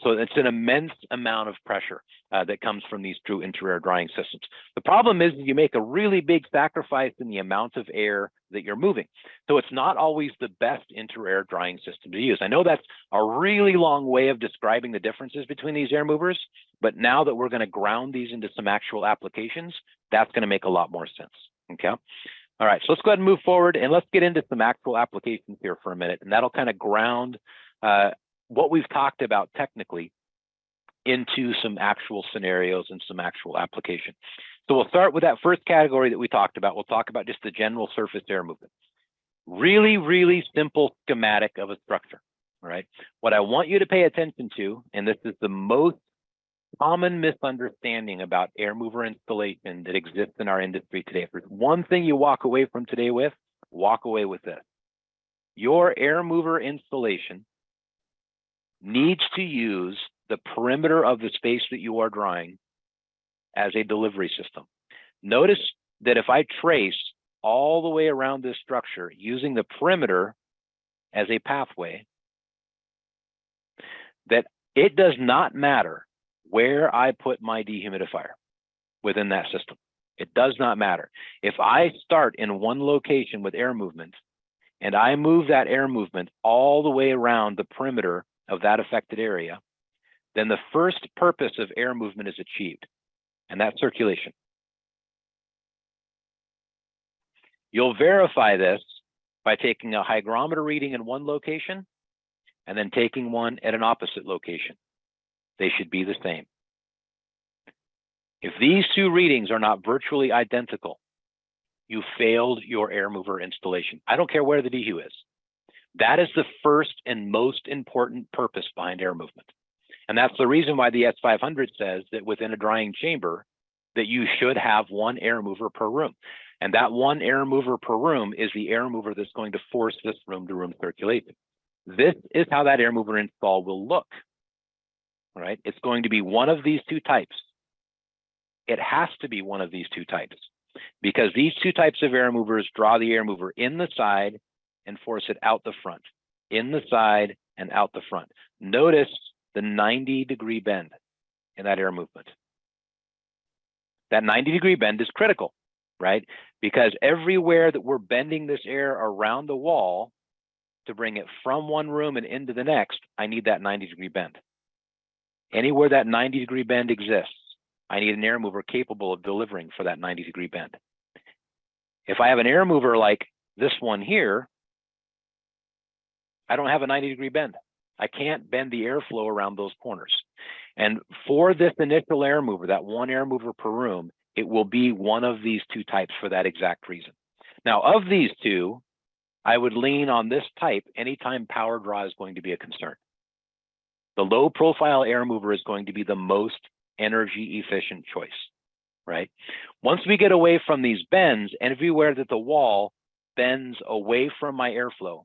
So it's an immense amount of pressure that comes from these true inter-air drying systems. The problem is you make a really big sacrifice in the amount of air that you're moving. So it's not always the best inter-air drying system to use. I know that's a really long way of describing the differences between these air movers, but now that we're going to ground these into some actual applications, that's going to make a lot more sense, okay? All right, so let's go ahead and move forward and let's get into some actual applications here for a minute, and that'll kind of ground what we've talked about technically into some actual scenarios and some actual application. So we'll start with that first category that we talked about. We'll talk about just the general surface air movement. Really, really simple schematic of a structure, all right? What I want you to pay attention to, and this is the most common misunderstanding about air mover installation that exists in our industry today. If there's one thing you walk away from today with, walk away with this. Your air mover installation needs to use the perimeter of the space that you are drawing as a delivery system. Notice that if I trace all the way around this structure using the perimeter as a pathway, that it does not matter where I put my dehumidifier within that system. It does not matter. If I start in one location with air movement and I move that air movement all the way around the perimeter of that affected area, then the first purpose of air movement is achieved, and that's circulation. You'll verify this by taking a hygrometer reading in one location and then taking one at an opposite location. They should be the same. If these two readings are not virtually identical, you failed your air mover installation. I don't care where the dehu is. That is the first and most important purpose behind air movement. And that's the reason why the S500 says that within a drying chamber that you should have one air mover per room. And that one air mover per room is the air mover that's going to force this room-to-room circulation. This is how that air mover install will look. All right, it's going to be one of these two types. It has to be one of these two types because these two types of air movers draw the air mover in the side and force it out the front, in the side and out the front. Notice the 90-degree bend in that air movement. That 90-degree bend is critical, right? Because everywhere that we're bending this air around the wall to bring it from one room and into the next, I need that 90-degree bend. Anywhere that 90-degree bend exists, I need an air mover capable of delivering for that 90-degree bend. If I have an air mover like this one here, I don't have a 90-degree bend. I can't bend the airflow around those corners. And for this initial air mover, that one air mover per room, it will be one of these two types for that exact reason. Now, of these two, I would lean on this type anytime power draw is going to be a concern. The low profile air mover is going to be the most energy efficient choice, right? Once we get away from these bends, everywhere that the wall bends away from my airflow,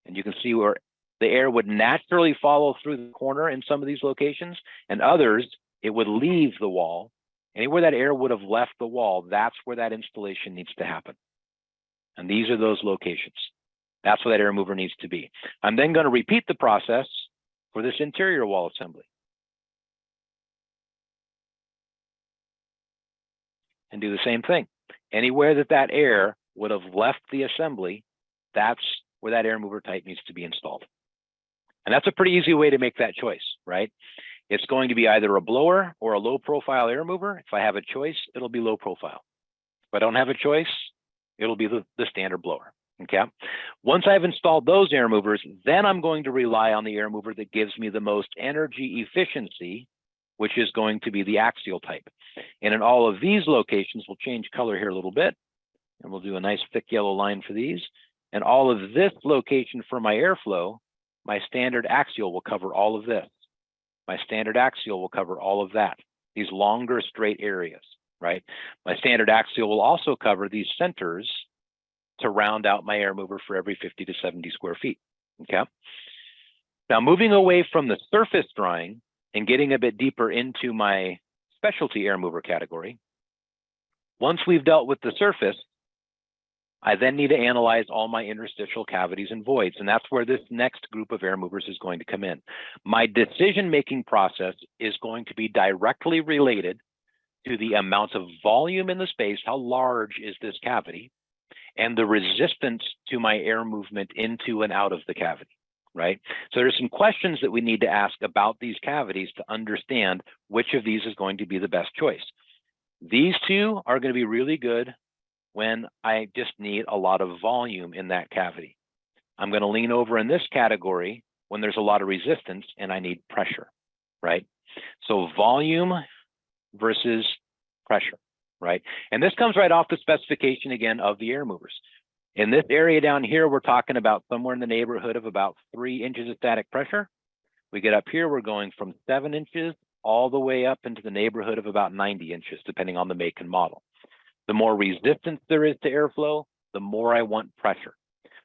and you can see where the air would naturally follow through the corner in some of these locations, and others, it would leave the wall. Anywhere that air would have left the wall, that's where that installation needs to happen. And these are those locations. That's where that air mover needs to be. I'm then going to repeat the process for this interior wall assembly. And do the same thing. Anywhere that that air would have left the assembly, that's where that air mover type needs to be installed. And that's a pretty easy way to make that choice, right? It's going to be either a blower or a low profile air mover. If I have a choice, it'll be low profile. If I don't have a choice, it'll be the standard blower, okay? Once I've installed those air movers, then I'm going to rely on the air mover that gives me the most energy efficiency, which is going to be the axial type. And in all of these locations, we'll change color here a little bit, and we'll do a nice thick yellow line for these. And all of this location for my airflow, my standard axial will cover all of this. My standard axial will cover all of that, these longer straight areas, right? My standard axial will also cover these centers to round out my air mover for every 50 to 70 square feet, okay? Now, moving away from the surface drying and getting a bit deeper into my specialty air mover category, once we've dealt with the surface, I then need to analyze all my interstitial cavities and voids, and that's where this next group of air movers is going to come in. My decision-making process is going to be directly related to the amount of volume in the space, how large is this cavity, and the resistance to my air movement into and out of the cavity, right? So there's some questions that we need to ask about these cavities to understand which of these is going to be the best choice. These two are going to be really good when I just need a lot of volume in that cavity. I'm going to lean over in this category when there's a lot of resistance and I need pressure, right? So volume versus pressure, right? And this comes right off the specification again of the air movers. In this area down here, we're talking about somewhere in the neighborhood of about 3 inches of static pressure. We get up here, we're going from 7 inches all the way up into the neighborhood of about 90 inches, depending on the make and model. The more resistance there is to airflow, the more I want pressure.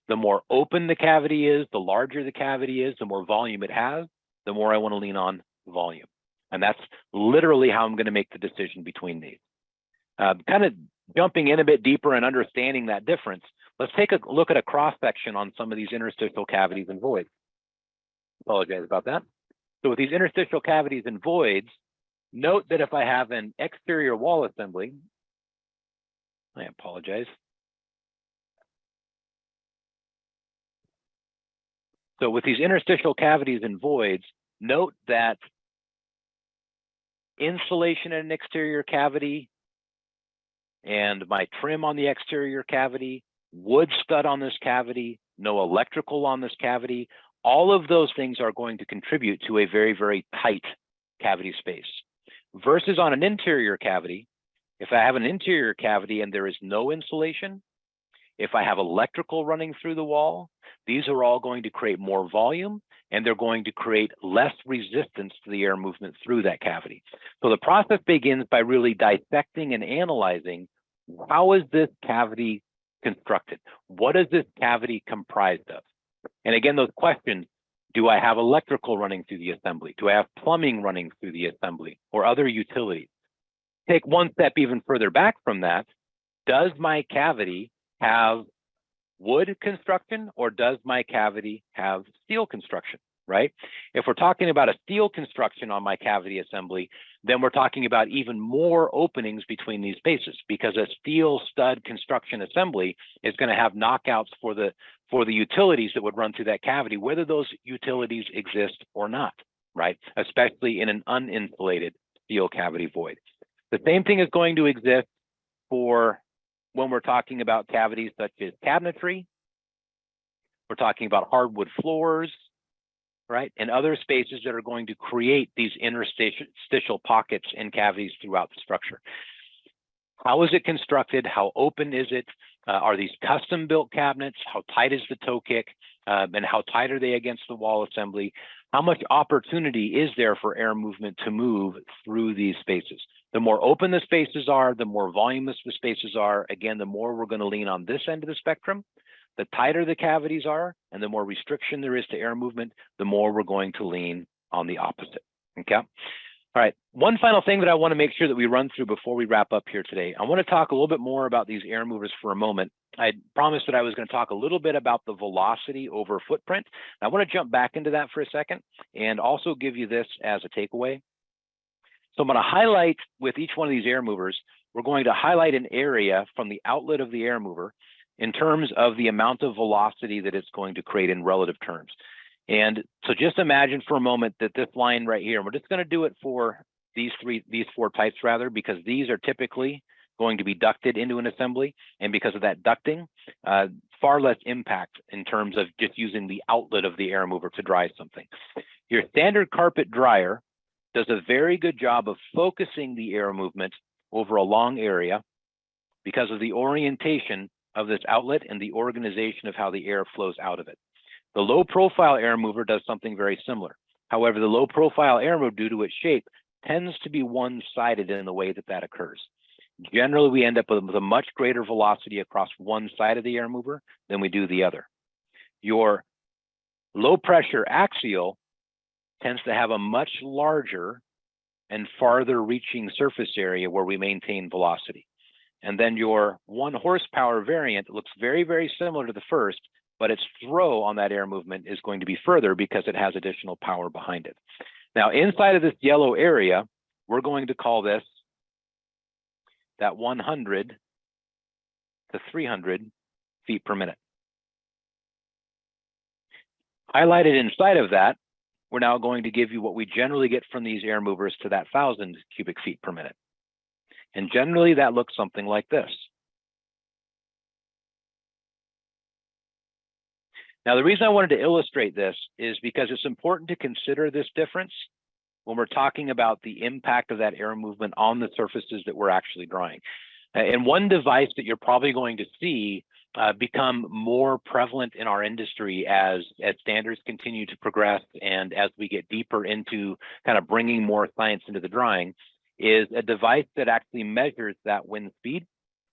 The more open the cavity is, the larger the cavity is, the more volume it has, the more I want to lean on volume. And that's literally how I'm going to make the decision between these. Kind of jumping in a bit deeper and understanding that difference, let's take a look at a cross-section on some of these interstitial cavities and voids. Apologize about that. So with these interstitial cavities and voids, note that if I have an exterior wall assembly, I apologize. So with these interstitial cavities and voids, note that insulation in an exterior cavity and my trim on the exterior cavity, wood stud on this cavity, no electrical on this cavity, all of those things are going to contribute to a very, very tight cavity space. Versus on an interior cavity, if I have an interior cavity and there is no insulation, if I have electrical running through the wall, these are all going to create more volume and they're going to create less resistance to the air movement through that cavity. So the process begins by really dissecting and analyzing, how is this cavity constructed? What is this cavity comprised of? And again, those questions, do I have electrical running through the assembly? Do I have plumbing running through the assembly or other utilities? Take one step even further back from that. Does my cavity have wood construction or does my cavity have steel construction, right? If we're talking about a steel construction on my cavity assembly, then we're talking about even more openings between these spaces, because a steel stud construction assembly is going to have knockouts for the utilities that would run through that cavity, whether those utilities exist or not, right? Especially in an uninsulated steel cavity void. The same thing is going to exist for when we're talking about cavities such as cabinetry, we're talking about hardwood floors, right? And other spaces that are going to create these interstitial pockets and cavities throughout the structure. How is it constructed? How open is it? Are these custom built cabinets? How tight is the toe kick? And how tight are they against the wall assembly? How much opportunity is there for air movement to move through these spaces? The more open the spaces are, the more voluminous the spaces are. Again, the more we're going to lean on this end of the spectrum. The tighter the cavities are, and the more restriction there is to air movement, the more we're going to lean on the opposite. Okay. All right. One final thing that I want to make sure that we run through before we wrap up here today. I want to talk a little bit more about these air movers for a moment. I promised that I was going to talk a little bit about the velocity over footprint. I want to jump back into that for a second and also give you this as a takeaway. So I'm going to highlight with each one of these air movers, we're going to highlight an area from the outlet of the air mover in terms of the amount of velocity that it's going to create in relative terms. And so just imagine for a moment that this line right here, we're just going to do it for these four types rather, because these are typically going to be ducted into an assembly. And because of that ducting, far less impact in terms of just using the outlet of the air mover to dry something. Your standard carpet dryer does a very good job of focusing the air movement over a long area because of the orientation of this outlet and the organization of how the air flows out of it. The low profile air mover does something very similar. However, the low profile air mover, due to its shape, tends to be one-sided in the way that that occurs. Generally, we end up with a much greater velocity across one side of the air mover than we do the other. Your low pressure axial tends to have a much larger and farther reaching surface area where we maintain velocity. And then your 1 horsepower variant looks very, very similar to the first, but its throw on that air movement is going to be further because it has additional power behind it. Now, inside of this yellow area, we're going to call this that 100 to 300 feet per minute. Highlighted inside of that, we're now going to give you what we generally get from these air movers to that 1,000 cubic feet per minute. And generally that looks something like this. Now, the reason I wanted to illustrate this is because it's important to consider this difference when we're talking about the impact of that air movement on the surfaces that we're actually drawing. And one device that you're probably going to see become more prevalent in our industry as standards continue to progress and as we get deeper into kind of bringing more science into the drawing, is a device that actually measures that wind speed.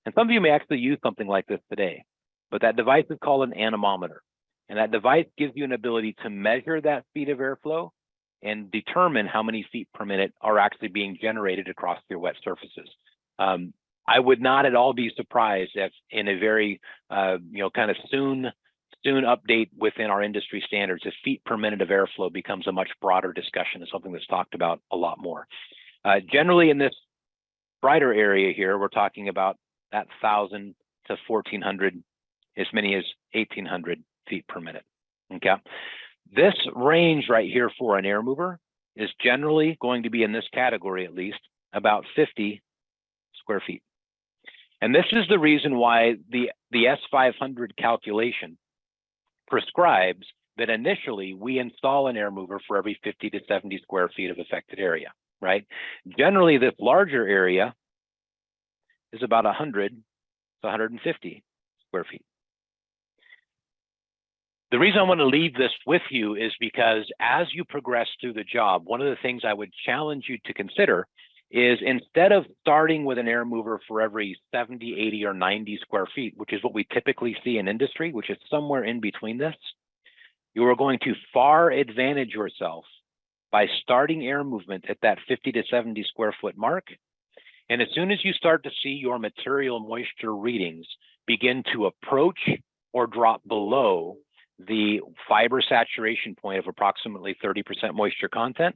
And some of you may actually use something like this today, but that device is called an anemometer. And that device gives you an ability to measure that speed of airflow and determine how many feet per minute are actually being generated across your wet surfaces. I would not at all be surprised if in a very, kind of soon update within our industry standards, if feet per minute of airflow becomes a much broader discussion and something that's talked about a lot more. Generally in this brighter area here, we're talking about that 1,000 to 1,400, as many as 1,800 feet per minute, okay? This range right here for an air mover is generally going to be, in this category at least, about 50 square feet. And this is the reason why the S500 calculation prescribes that initially we install an air mover for every 50 to 70 square feet of affected area, right? Generally, this larger area is about 100 to 150 square feet. The reason I want to leave this with you is because as you progress through the job, one of the things I would challenge you to consider is, instead of starting with an air mover for every 70, 80, or 90 square feet, which is what we typically see in industry, which is somewhere in between this, you are going to far advantage yourself by starting air movement at that 50 to 70 square foot mark. And as soon as you start to see your material moisture readings begin to approach or drop below the fiber saturation point of approximately 30% moisture content,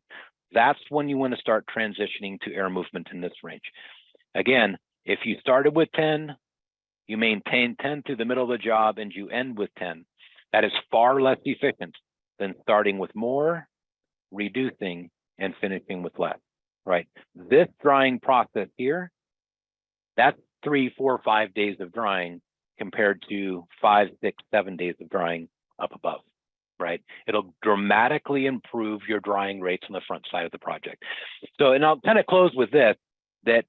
that's when you want to start transitioning to air movement in this range. Again, if you started with 10, you maintain 10 through the middle of the job, and you end with 10, that is far less efficient than starting with more, reducing, and finishing with less, right? This drying process here, that's 3, 4, 5 days of drying compared to 5, 6, 7 days of drying up above, right? It'll dramatically improve your drying rates on the front side of the project. So, and I'll kind of close with this, that,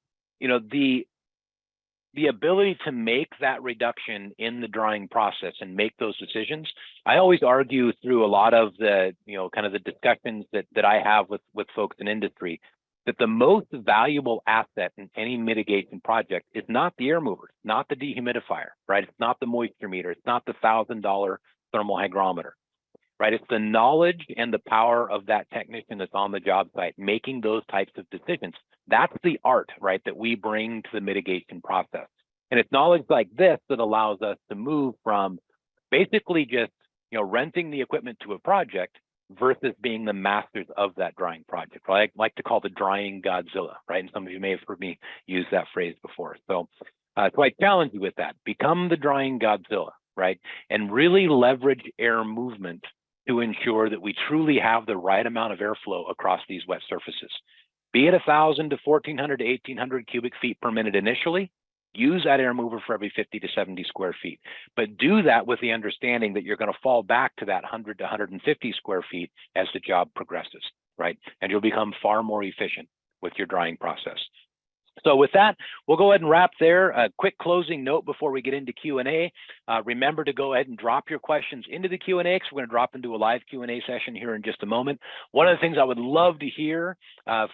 the ability to make that reduction in the drying process and make those decisions, I always argue through a lot of the, kind of the discussions that I have with folks in industry, that the most valuable asset in any mitigation project is not the air mover, not the dehumidifier, right? It's not the moisture meter, it's not the $1,000 thermal hygrometer, right? It's the knowledge and the power of that technician that's on the job site making those types of decisions. That's the art, right, that we bring to the mitigation process. And it's knowledge like this that allows us to move from basically just, renting the equipment to a project versus being the masters of that drying project. What I like to call the drying Godzilla, right? And some of you may have heard me use that phrase before. So I challenge you with that. Become the drying Godzilla, right? And really leverage air movement to ensure that we truly have the right amount of airflow across these wet surfaces. Be it 1,000 to 1,400 to 1,800 cubic feet per minute initially. Use that air mover for every 50 to 70 square feet, but do that with the understanding that you're going to fall back to that 100 to 150 square feet as the job progresses, right? And you'll become far more efficient with your drying process. So with that, we'll go ahead and wrap there. A quick closing note before we get into Q&A. Remember to go ahead and drop your questions into the Q&A, because we're going to drop into a live Q&A session here in just a moment. One of the things I would love to hear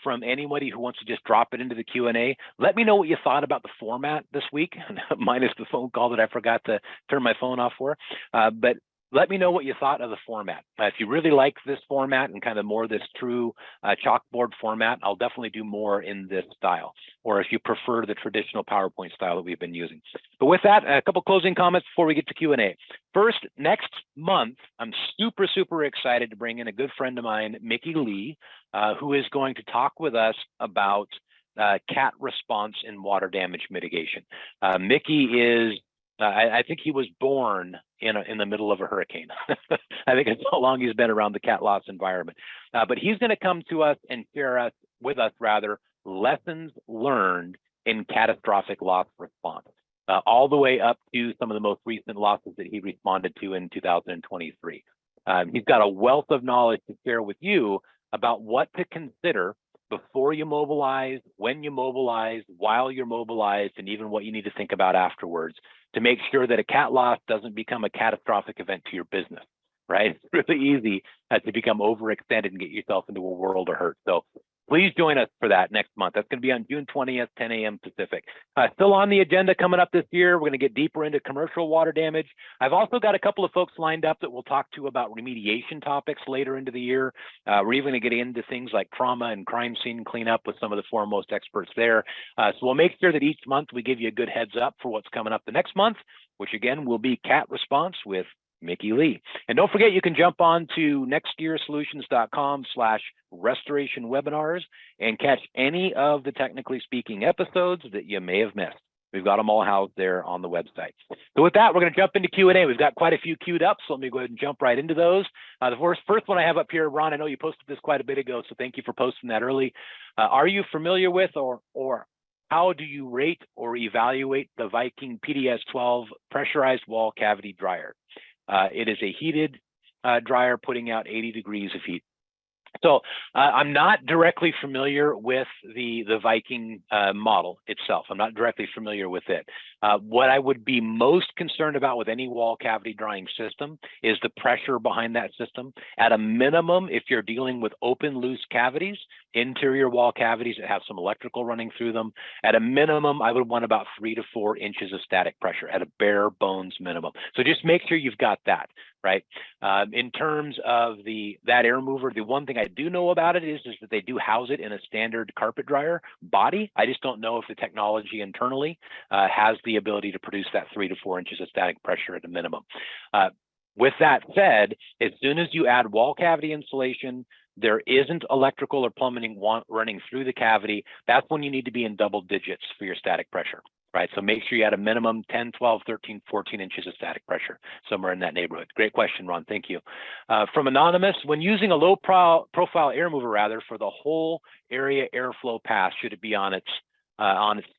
from anybody who wants to just drop it into the Q&A, let me know what you thought about the format this week, minus the phone call that I forgot to turn my phone off for. But let me know what you thought of the format. If you really like this format and kind of more this true chalkboard format, I'll definitely do more in this style. Or if you prefer the traditional PowerPoint style that we've been using. But with that, a couple closing comments before we get to Q&A. First, next month, I'm super, super excited to bring in a good friend of mine, Mickey Lee, who is going to talk with us about CAT response in water damage mitigation. Mickey is I think he was born in the middle of a hurricane. I think it's how long he's been around the cat loss environment. But he's going to come to us and share with us lessons learned in catastrophic loss response, all the way up to some of the most recent losses that he responded to in 2023. He's got a wealth of knowledge to share with you about what to consider before you mobilize, when you mobilize, while you're mobilized, and even what you need to think about afterwards to make sure that a cat loss doesn't become a catastrophic event to your business, right? It's really easy to become overextended and get yourself into a world of hurt. So please join us for that next month. That's going to be on June 20th, 10 a.m. Pacific. Still on the agenda coming up this year, we're going to get deeper into commercial water damage. I've also got a couple of folks lined up that we'll talk to about remediation topics later into the year. We're even going to get into things like trauma and crime scene cleanup with some of the foremost experts there. So we'll make sure that each month we give you a good heads up for what's coming up the next month, which again will be cat response with Mickey Lee. And don't forget, you can jump on to nextgearsolutions.com/restoration webinars and catch any of the Technically Speaking episodes that you may have missed. We've got them all housed there on the website. So with that, we're going to jump into Q&A. We've got quite a few queued up, so let me go ahead and jump right into those. The first one I have up here, Ron, I know you posted this quite a bit ago, so thank you for posting that early. Are you familiar with or how do you rate or evaluate the Viking PDS-12 pressurized wall cavity dryer? It is a heated dryer putting out 80 degrees of heat. So I'm not directly familiar with the Viking model itself. I'm not directly familiar with it. What I would be most concerned about with any wall cavity drying system is the pressure behind that system. At a minimum, if you're dealing with open, loose cavities, interior wall cavities that have some electrical running through them, at a minimum, I would want about 3 to 4 inches of static pressure at a bare bones minimum. So just make sure you've got that, right? In terms of that air mover, the one thing I do know about it is that they do house it in a standard carpet dryer body. I just don't know if the technology internally has the ability to produce that 3 to 4 inches of static pressure at a minimum. With that said, as soon as you add wall cavity insulation, there isn't electrical or plumbing running through the cavity, that's when you need to be in double digits for your static pressure, right? So make sure you add a minimum 10, 12, 13, 14 inches of static pressure, somewhere in that neighborhood. Great question, Ron, thank you. From Anonymous, when using a low profile air mover for the whole area airflow path, should it be on its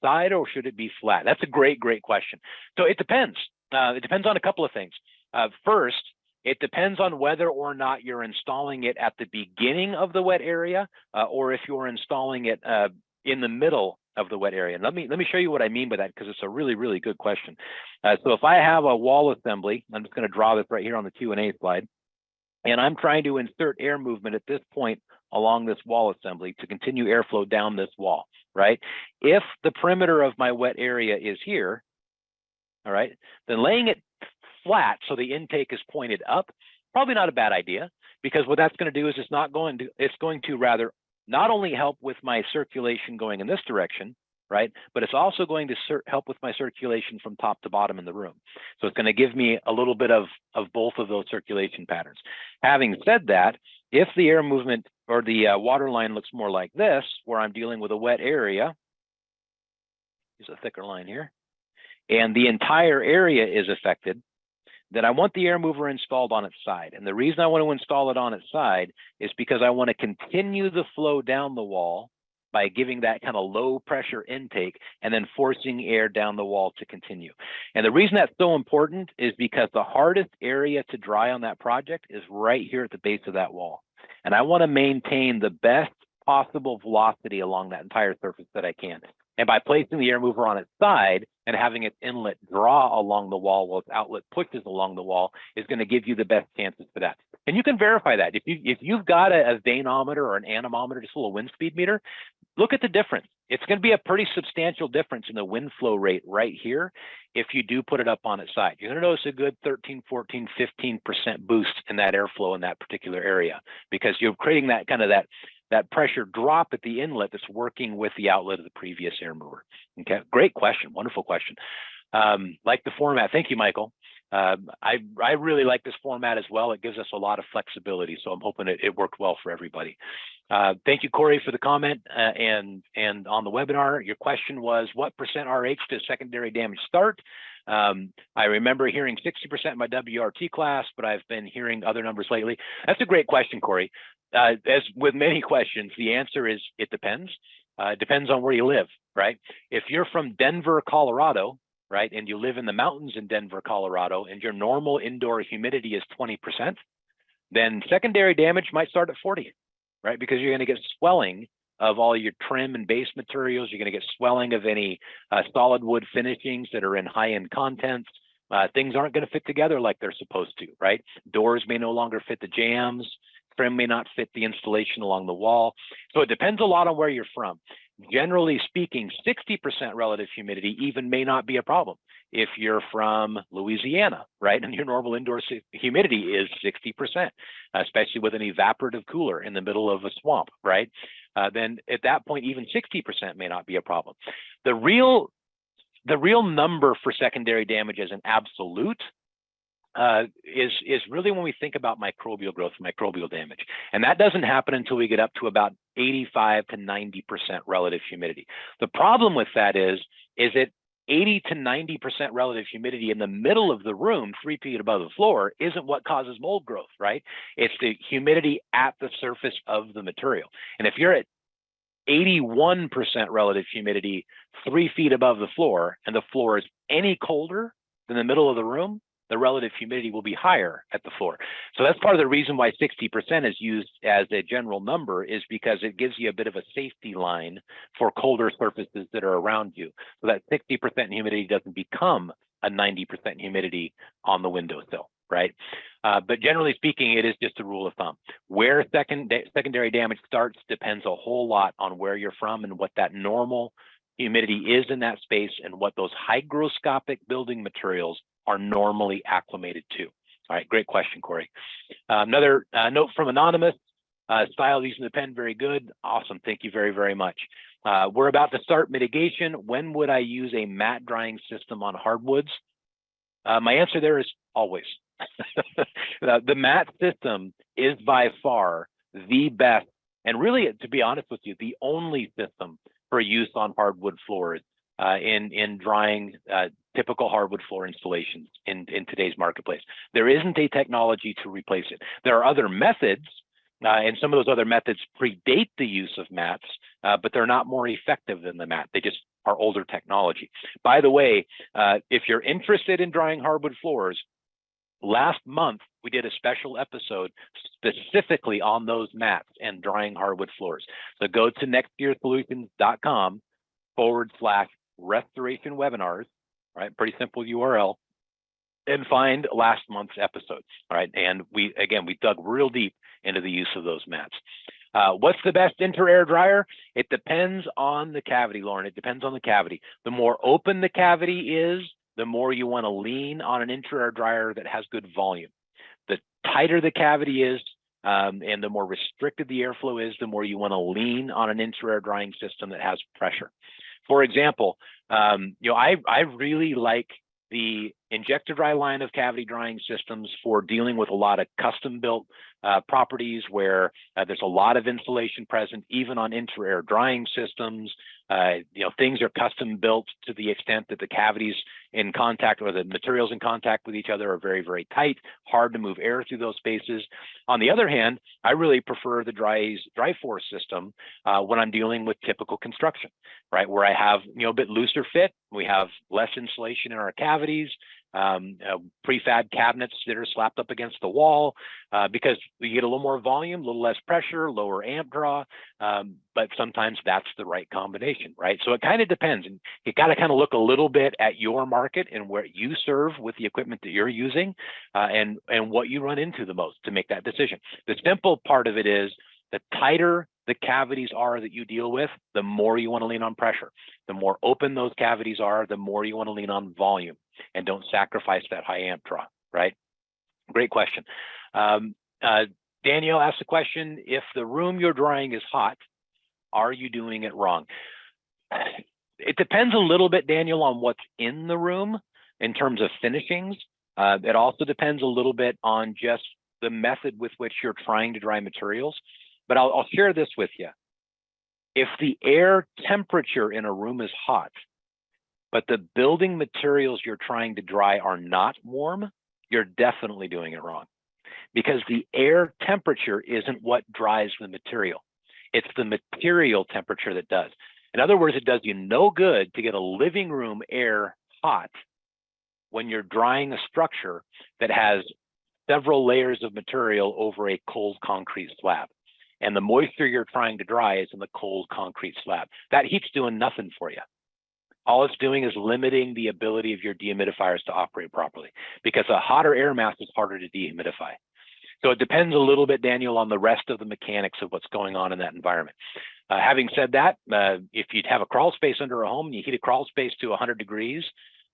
side or should it be flat? That's a great question. So it depends. It depends on a couple of things. First, it depends on whether or not you're installing it at the beginning of the wet area or if you're installing it in the middle of the wet area. And let me show you what I mean by that, because it's a really good question. So if I have a wall assembly, I'm just going to draw this right here on the Q&A slide, and I'm trying to insert air movement at this point along this wall assembly to continue airflow down this wall, right? If the perimeter of my wet area is here, all right, then laying it flat so the intake is pointed up, probably not a bad idea, because what that's going to do is it's going to rather not only help with my circulation going in this direction, right, but it's also going to help with my circulation from top to bottom in the room. So it's going to give me a little bit of both of those circulation patterns. Having said that, if the air movement or the water line looks more like this, where I'm dealing with a wet area, use a thicker line here, and the entire area is affected, then I want the air mover installed on its side. And the reason I want to install it on its side is because I want to continue the flow down the wall by giving that kind of low pressure intake and then forcing air down the wall to continue. And the reason that's so important is because the hardest area to dry on that project is right here at the base of that wall. And I want to maintain the best possible velocity along that entire surface that I can. And by placing the air mover on its side and having its inlet draw along the wall while its outlet pushes along the wall is going to give you the best chances for that. And you can verify that. If you've got a vaneometer or an anemometer, just a little wind speed meter, look at the difference. It's going to be a pretty substantial difference in the wind flow rate right here if you do put it up on its side. You're going to notice a good 13, 14, 15% boost in that airflow in that particular area, because you're creating that kind of that pressure drop at the inlet that's working with the outlet of the previous air mover. Okay, great question, wonderful question. Like the format, thank you, Michael. I really like this format as well. It gives us a lot of flexibility, so I'm hoping it worked well for everybody. Thank you, Corey, for the comment and on the webinar. Your question was, what % RH does secondary damage start? I remember hearing 60% in my WRT class, but I've been hearing other numbers lately. That's a great question, Corey. As with many questions, the answer is it depends. It depends on where you live, right? If you're from Denver, Colorado, right, and you live in the mountains in Denver, Colorado, and your normal indoor humidity is 20%, then secondary damage might start at 40, right? Because you're going to get swelling of all your trim and base materials. You're going to get swelling of any solid wood finishings that are in high-end contents. Things aren't going to fit together like they're supposed to, right? Doors may no longer fit the jambs. Trim may not fit the installation along the wall. So it depends a lot on where you're from. Generally speaking, 60% relative humidity even may not be a problem if you're from Louisiana, right? And your normal indoor humidity is 60%, especially with an evaporative cooler in the middle of a swamp, right? Then at that point, even 60% may not be a problem. The real number for secondary damage as an absolute is really when we think about microbial growth, microbial damage. And that doesn't happen until we get up to about 85 to 90% relative humidity. The problem with that is that 80 to 90% relative humidity in the middle of the room, 3 feet above the floor, isn't what causes mold growth, right? It's the humidity at the surface of the material. And if you're at 81% relative humidity, 3 feet above the floor, and the floor is any colder than the middle of the room, the relative humidity will be higher at the floor. So that's part of the reason why 60% is used as a general number, is because it gives you a bit of a safety line for colder surfaces that are around you. So that 60% humidity doesn't become a 90% humidity on the windowsill, right? But generally speaking, it is just a rule of thumb. Where secondary damage starts depends a whole lot on where you're from and what that normal humidity is in that space and what those hygroscopic building materials are normally acclimated to. All right, great question, Corey. Another note from Anonymous, style using the pen, very good. Awesome, thank you very, very much. We're about to start mitigation. When would I use a mat drying system on hardwoods? My answer there is always. The mat system is by far the best, and really, to be honest with you, the only system for use on hardwood floors in drying typical hardwood floor installations in today's marketplace. There isn't a technology to replace it. There are other methods, and some of those other methods predate the use of mats, but they're not more effective than the mat. They just are older technology. By the way, if you're interested in drying hardwood floors, last month we did a special episode specifically on those mats and drying hardwood floors. So go to nextgearsolutions.com/restoration webinars, right? Pretty simple URL, and find last month's episodes, all right? And we dug real deep into the use of those mats. What's the best inter-air dryer? It depends on the cavity, Lauren. It depends on the cavity. The more open the cavity is, the more you want to lean on an inter-air dryer that has good volume. The tighter the cavity is, and the more restricted the airflow is, the more you want to lean on an inter-air drying system that has pressure. For example, I really like the injector dry line of cavity drying systems for dealing with a lot of custom built properties where there's a lot of insulation present, even on inter-air drying systems. Things are custom built to the extent that the cavities in contact, or the materials in contact with each other, are very, very tight, hard to move air through those spaces. On the other hand, I really prefer the dry force system when I'm dealing with typical construction, right? Where I have, a bit looser fit, we have less insulation in our cavities, prefab cabinets that are slapped up against the wall, because we get a little more volume, a little less pressure, lower amp draw, but sometimes that's the right combination, right? So it kind of depends, and you got to kind of look a little bit at your market and where you serve with the equipment that you're using, and what you run into the most to make that decision. The simple part of it is, the tighter the cavities are that you deal with, the more you want to lean on pressure. The more open those cavities are, the more you want to lean on volume, and don't sacrifice that high amp draw, right? Great question. Danielle asked the question, if the room you're drying is hot, are you doing it wrong? It depends a little bit, Daniel, on what's in the room in terms of finishings. It also depends a little bit on just the method with which you're trying to dry materials. But I'll share this with you. If the air temperature in a room is hot, but the building materials you're trying to dry are not warm, you're definitely doing it wrong. Because the air temperature isn't what dries the material. It's the material temperature that does. In other words, it does you no good to get a living room air hot when you're drying a structure that has several layers of material over a cold concrete slab. and the moisture you're trying to dry is in the cold concrete slab. That heat's doing nothing for you. All it's doing is limiting the ability of your dehumidifiers to operate properly, because a hotter air mass is harder to dehumidify. So it depends a little bit, Daniel, on the rest of the mechanics of what's going on in that environment. Having said that, if you'd have a crawl space under a home and you heat a crawl space to 100 degrees,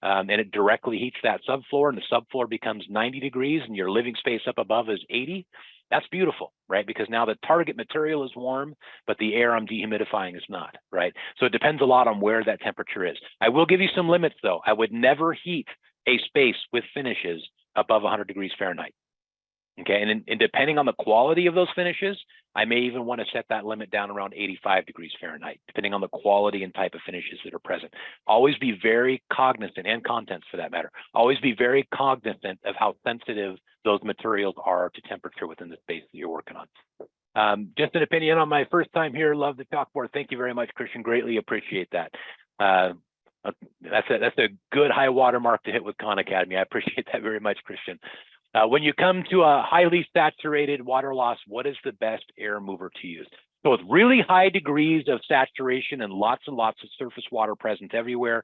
and it directly heats that subfloor, and the subfloor becomes 90 degrees and your living space up above is 80, that's beautiful, right? Because now the target material is warm, but the air I'm dehumidifying is not, right? So it depends a lot on where that temperature is. I will give you some limits though. I would never heat a space with finishes above 100 degrees Fahrenheit. Okay, and depending on the quality of those finishes, I may even want to set that limit down around 85 degrees Fahrenheit, depending on the quality and type of finishes that are present. Always be very cognizant, and contents for that matter, always be very cognizant of how sensitive those materials are to temperature within the space that you're working on. Just an opinion on my first time here. Love the chalkboard. Thank you very much, Christian. Greatly appreciate that. That's a good high water mark to hit with Khan Academy. I appreciate that very much, Christian. When you come to a highly saturated water loss, what is the best air mover to use? So with really high degrees of saturation and lots of surface water present everywhere,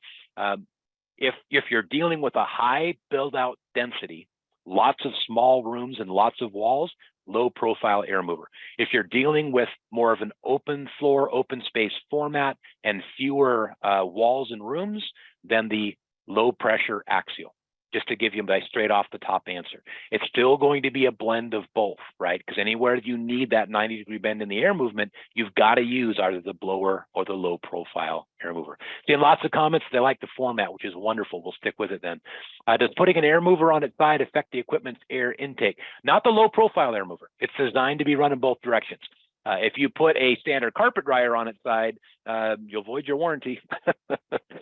if you're dealing with a high build-out density, lots of small rooms and lots of walls, low profile air mover. If you're dealing with more of an open floor, open space format and fewer walls and rooms, then the low pressure axial. Just to give you my straight off the top answer. It's still going to be a blend of both, right? Because anywhere you need that 90-degree bend in the air movement, you've got to use either the blower or the low profile air mover. Seeing lots of comments, they like the format, which is wonderful. We'll stick with it then. Does putting an air mover on its side affect the equipment's air intake? Not the low profile air mover. It's designed to be run in both directions. If you put a standard carpet dryer on its side, you'll void your warranty.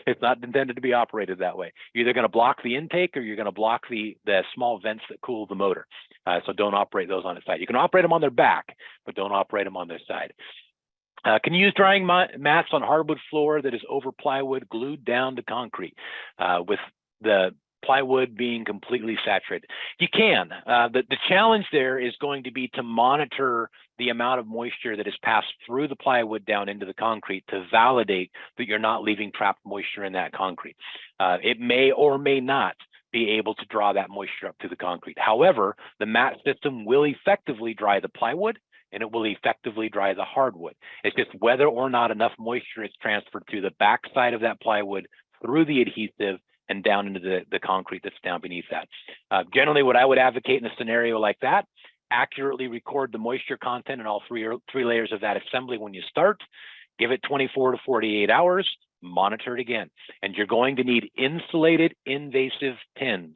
It's not intended to be operated that way. You're either going to block the intake or you're going to block the small vents that cool the motor. So don't operate those on its side. You can operate them on their back, but don't operate them on their side. Can you use drying mats on hardwood floor that is over plywood glued down to concrete with the plywood being completely saturated? You can. The challenge there is going to be to monitor the amount of moisture that is passed through the plywood down into the concrete to validate that you're not leaving trapped moisture in that concrete. It may or may not be able to draw that moisture up to the concrete. However, the mat system will effectively dry the plywood and it will effectively dry the hardwood. It's just whether or not enough moisture is transferred through the backside of that plywood through the adhesive and down into the concrete that's down beneath that. Generally, what I would advocate in a scenario like that, accurately record the moisture content in all three layers of that assembly when you start, give it 24 to 48 hours, monitor it again. And you're going to need insulated invasive pins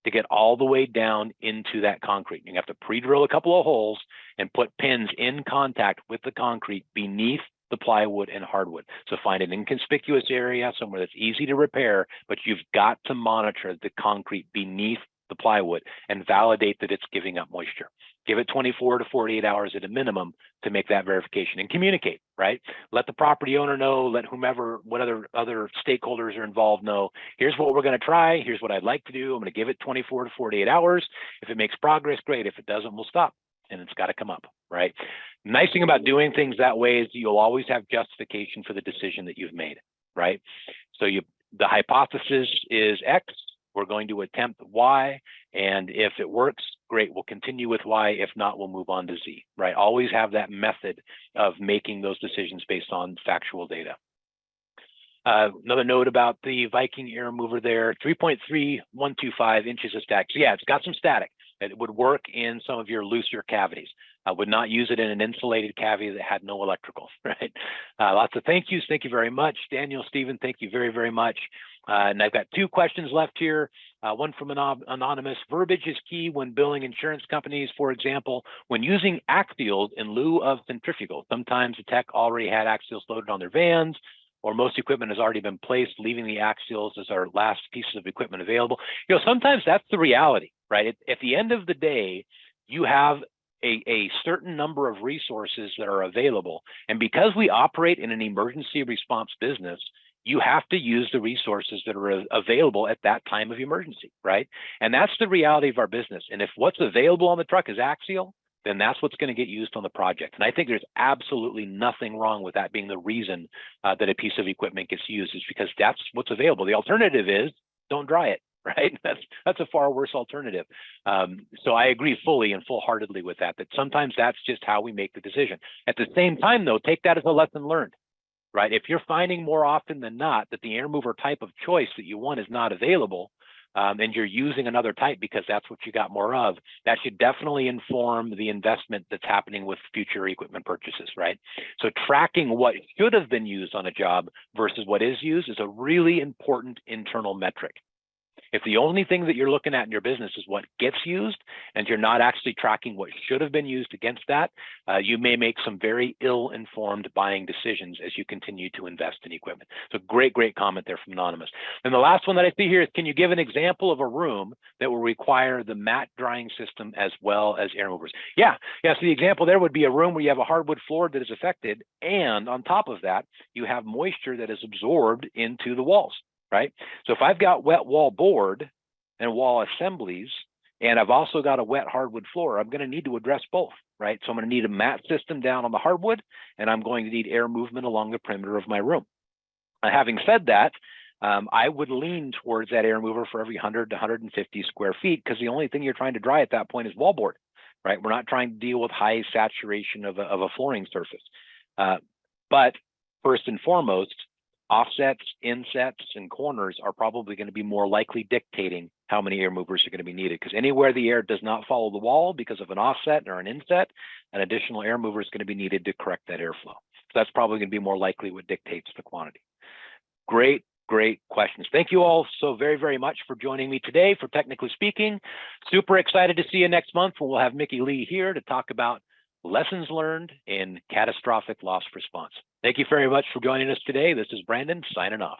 to get all the way down into that concrete. You have to pre-drill a couple of holes and put pins in contact with the concrete beneath the plywood and hardwood. So find an inconspicuous area, somewhere that's easy to repair, but you've got to monitor the concrete beneath the plywood and validate that it's giving up moisture. Give it 24 to 48 hours at a minimum to make that verification and communicate, right? Let the property owner know, let whomever, what other stakeholders are involved know, here's what we're going to try, here's what I'd like to do, I'm going to give it 24 to 48 hours. If it makes progress, great. If it doesn't, we'll stop. And it's got to come up, right? Nice thing about doing things that way is you'll always have justification for the decision that you've made, right? So the hypothesis is X, we're going to attempt Y, and if it works, great, we'll continue with Y. If not, we'll move on to Z, right? Always have that method of making those decisions based on factual data. Another note about the Viking air mover there, 3.3125 inches of static. So yeah, it's got some static. It would work in some of your looser cavities. I would not use it in an insulated cavity that had no electrical, right? Lots of thank yous. Thank you very much. Daniel, Stephen, thank you very, very much. And I've got two questions left here. One from an anonymous. Verbiage is key when billing insurance companies, for example, when using axials in lieu of centrifugal. Sometimes the tech already had axials loaded on their vans, or most equipment has already been placed, leaving the axials as our last pieces of equipment available. You know, sometimes that's the reality, right? At the end of the day, you have a certain number of resources that are available. And because we operate in an emergency response business, you have to use the resources that are available at that time of emergency, right? And that's the reality of our business. And if what's available on the truck is axial, then that's what's going to get used on the project. And I think there's absolutely nothing wrong with that being the reason that a piece of equipment gets used, is because that's what's available. The alternative is don't dry it, right? That's a far worse alternative. So I agree fully and full-heartedly with that sometimes that's just how we make the decision. At the same time, though, take that as a lesson learned, right? If you're finding more often than not that the air mover type of choice that you want is not available, and you're using another type because that's what you got more of, that should definitely inform the investment that's happening with future equipment purchases, right? So tracking what should have been used on a job versus what is used is a really important internal metric. If the only thing that you're looking at in your business is what gets used, and you're not actually tracking what should have been used against that, you may make some very ill-informed buying decisions as you continue to invest in equipment. So great comment there from Anonymous. And the last one that I see here is, can you give an example of a room that will require the mat drying system as well as air movers? Yeah, so the example there would be a room where you have a hardwood floor that is affected, and on top of that, you have moisture that is absorbed into the walls. Right? So if I've got wet wall board and wall assemblies, and I've also got a wet hardwood floor, I'm going to need to address both, right? So I'm going to need a mat system down on the hardwood, and I'm going to need air movement along the perimeter of my room. Having said that, I would lean towards that air mover for every 100 to 150 square feet, because the only thing you're trying to dry at that point is wallboard, right? We're not trying to deal with high saturation of a flooring surface. But first and foremost, offsets, insets, and corners are probably going to be more likely dictating how many air movers are going to be needed, because anywhere the air does not follow the wall because of an offset or an inset, an additional air mover is going to be needed to correct that airflow. So that's probably going to be more likely what dictates the quantity. Great questions. Thank you all so very much for joining me today for Technically Speaking. Super excited to see you next month when we'll have Mickey Lee here to talk about lessons learned in catastrophic loss response. Thank you very much for joining us today. This is Brandon signing off.